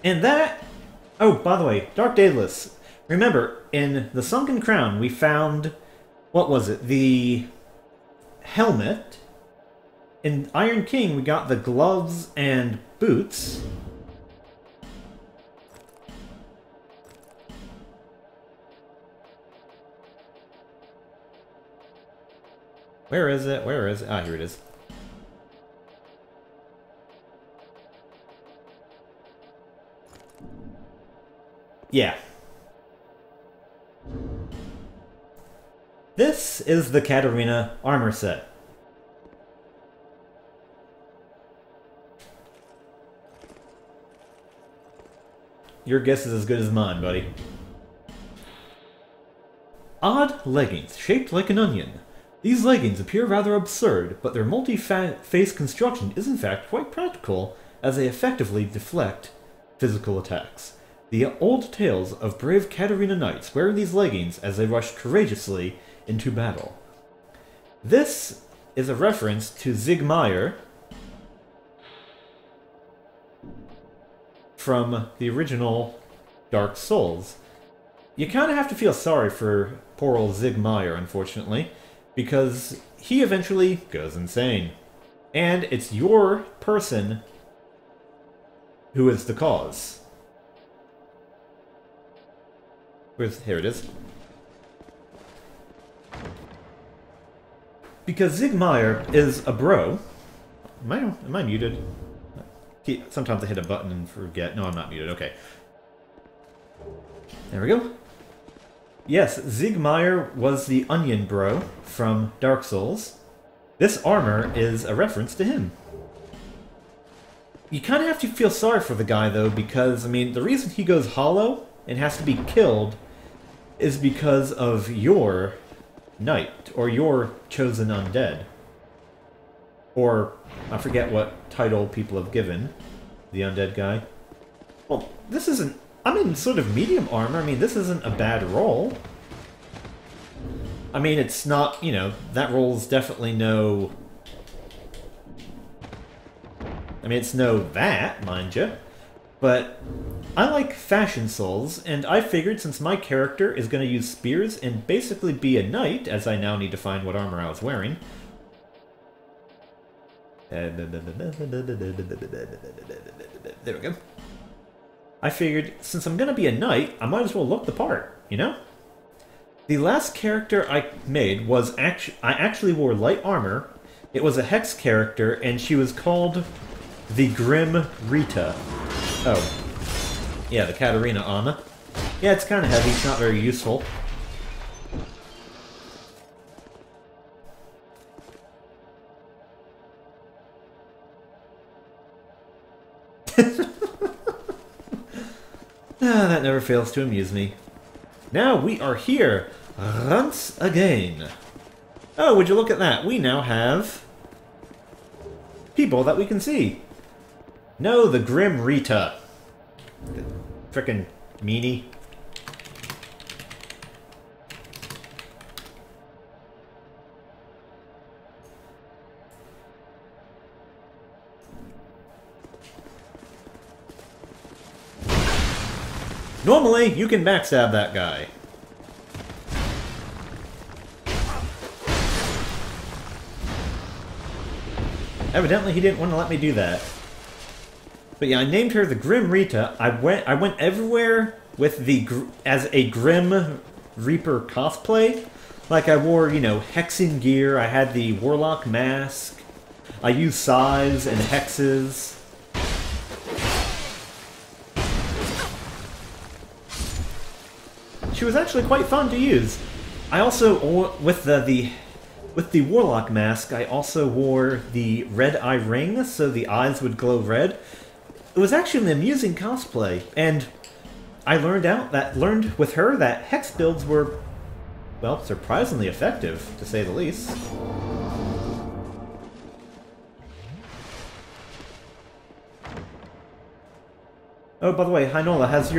And that... Oh, by the way, Dark Daedalus. Remember, in the Sunken Crown, we found... What was it? The helmet. In Iron King, we got the gloves and boots. Where is it? Where is it? Ah, here it is. Yeah. This is the Katarina armor set. Your guess is as good as mine, buddy. odd leggings shaped like an onion. These leggings appear rather absurd, but their multi-phase construction is in fact quite practical, as they effectively deflect physical attacks. The old tales of brave Katarina knights wearing these leggings as they rushed courageously into battle. This is a reference to Sigmeier from the original Dark Souls. You kind of have to feel sorry for poor old Sigmeier, unfortunately, because he eventually goes insane. And it's your person who is the cause. Here it is. Because Sigmeier is a bro. Am I muted? Sometimes I hit a button and forget. No, I'm not muted. Okay. There we go. Yes, Sigmeier was the onion bro from Dark Souls. This armor is a reference to him. You kind of have to feel sorry for the guy, though, because, I mean, the reason he goes hollow and has to be killed is because of your knight, or your chosen undead. Or, I forget what title people have given the undead guy. Well, this isn't... I'm in sort of medium armor. I mean, this isn't a bad roll. I mean, it's not, you know, that roll's definitely no... I mean, it's no that, mind you. But I like fashion souls, and I figured since my character is going to use spears and basically be a knight, as I now need to find what armor I was wearing. There we go. I figured, since I'm going to be a knight, I might as well look the part, you know? The last character I made was I actually wore light armor. It was a hex character, and she was called the Grim Rita. Oh. Yeah, the Katarina armor. Yeah, it's kind of heavy. It's not very useful. That never fails to amuse me. Now we are here once again. Oh, would you look at that? We now have people that we can see. No, the Grim Rita. Frickin' meanie. Normally, you can backstab that guy. Evidently, he didn't want to let me do that. But yeah, I named her the Grim Rita. I went everywhere with as a Grim Reaper cosplay. Like I wore, you know, hexing gear. I had the Warlock mask. I used scythes and hexes. She was actually quite fun to use. I also, with the Warlock mask, I also wore the red eye ring, so the eyes would glow red. It was actually an amusing cosplay, and I learned with her that hex builds were, well, surprisingly effective, to say the least. Oh, by the way, Hainola, has your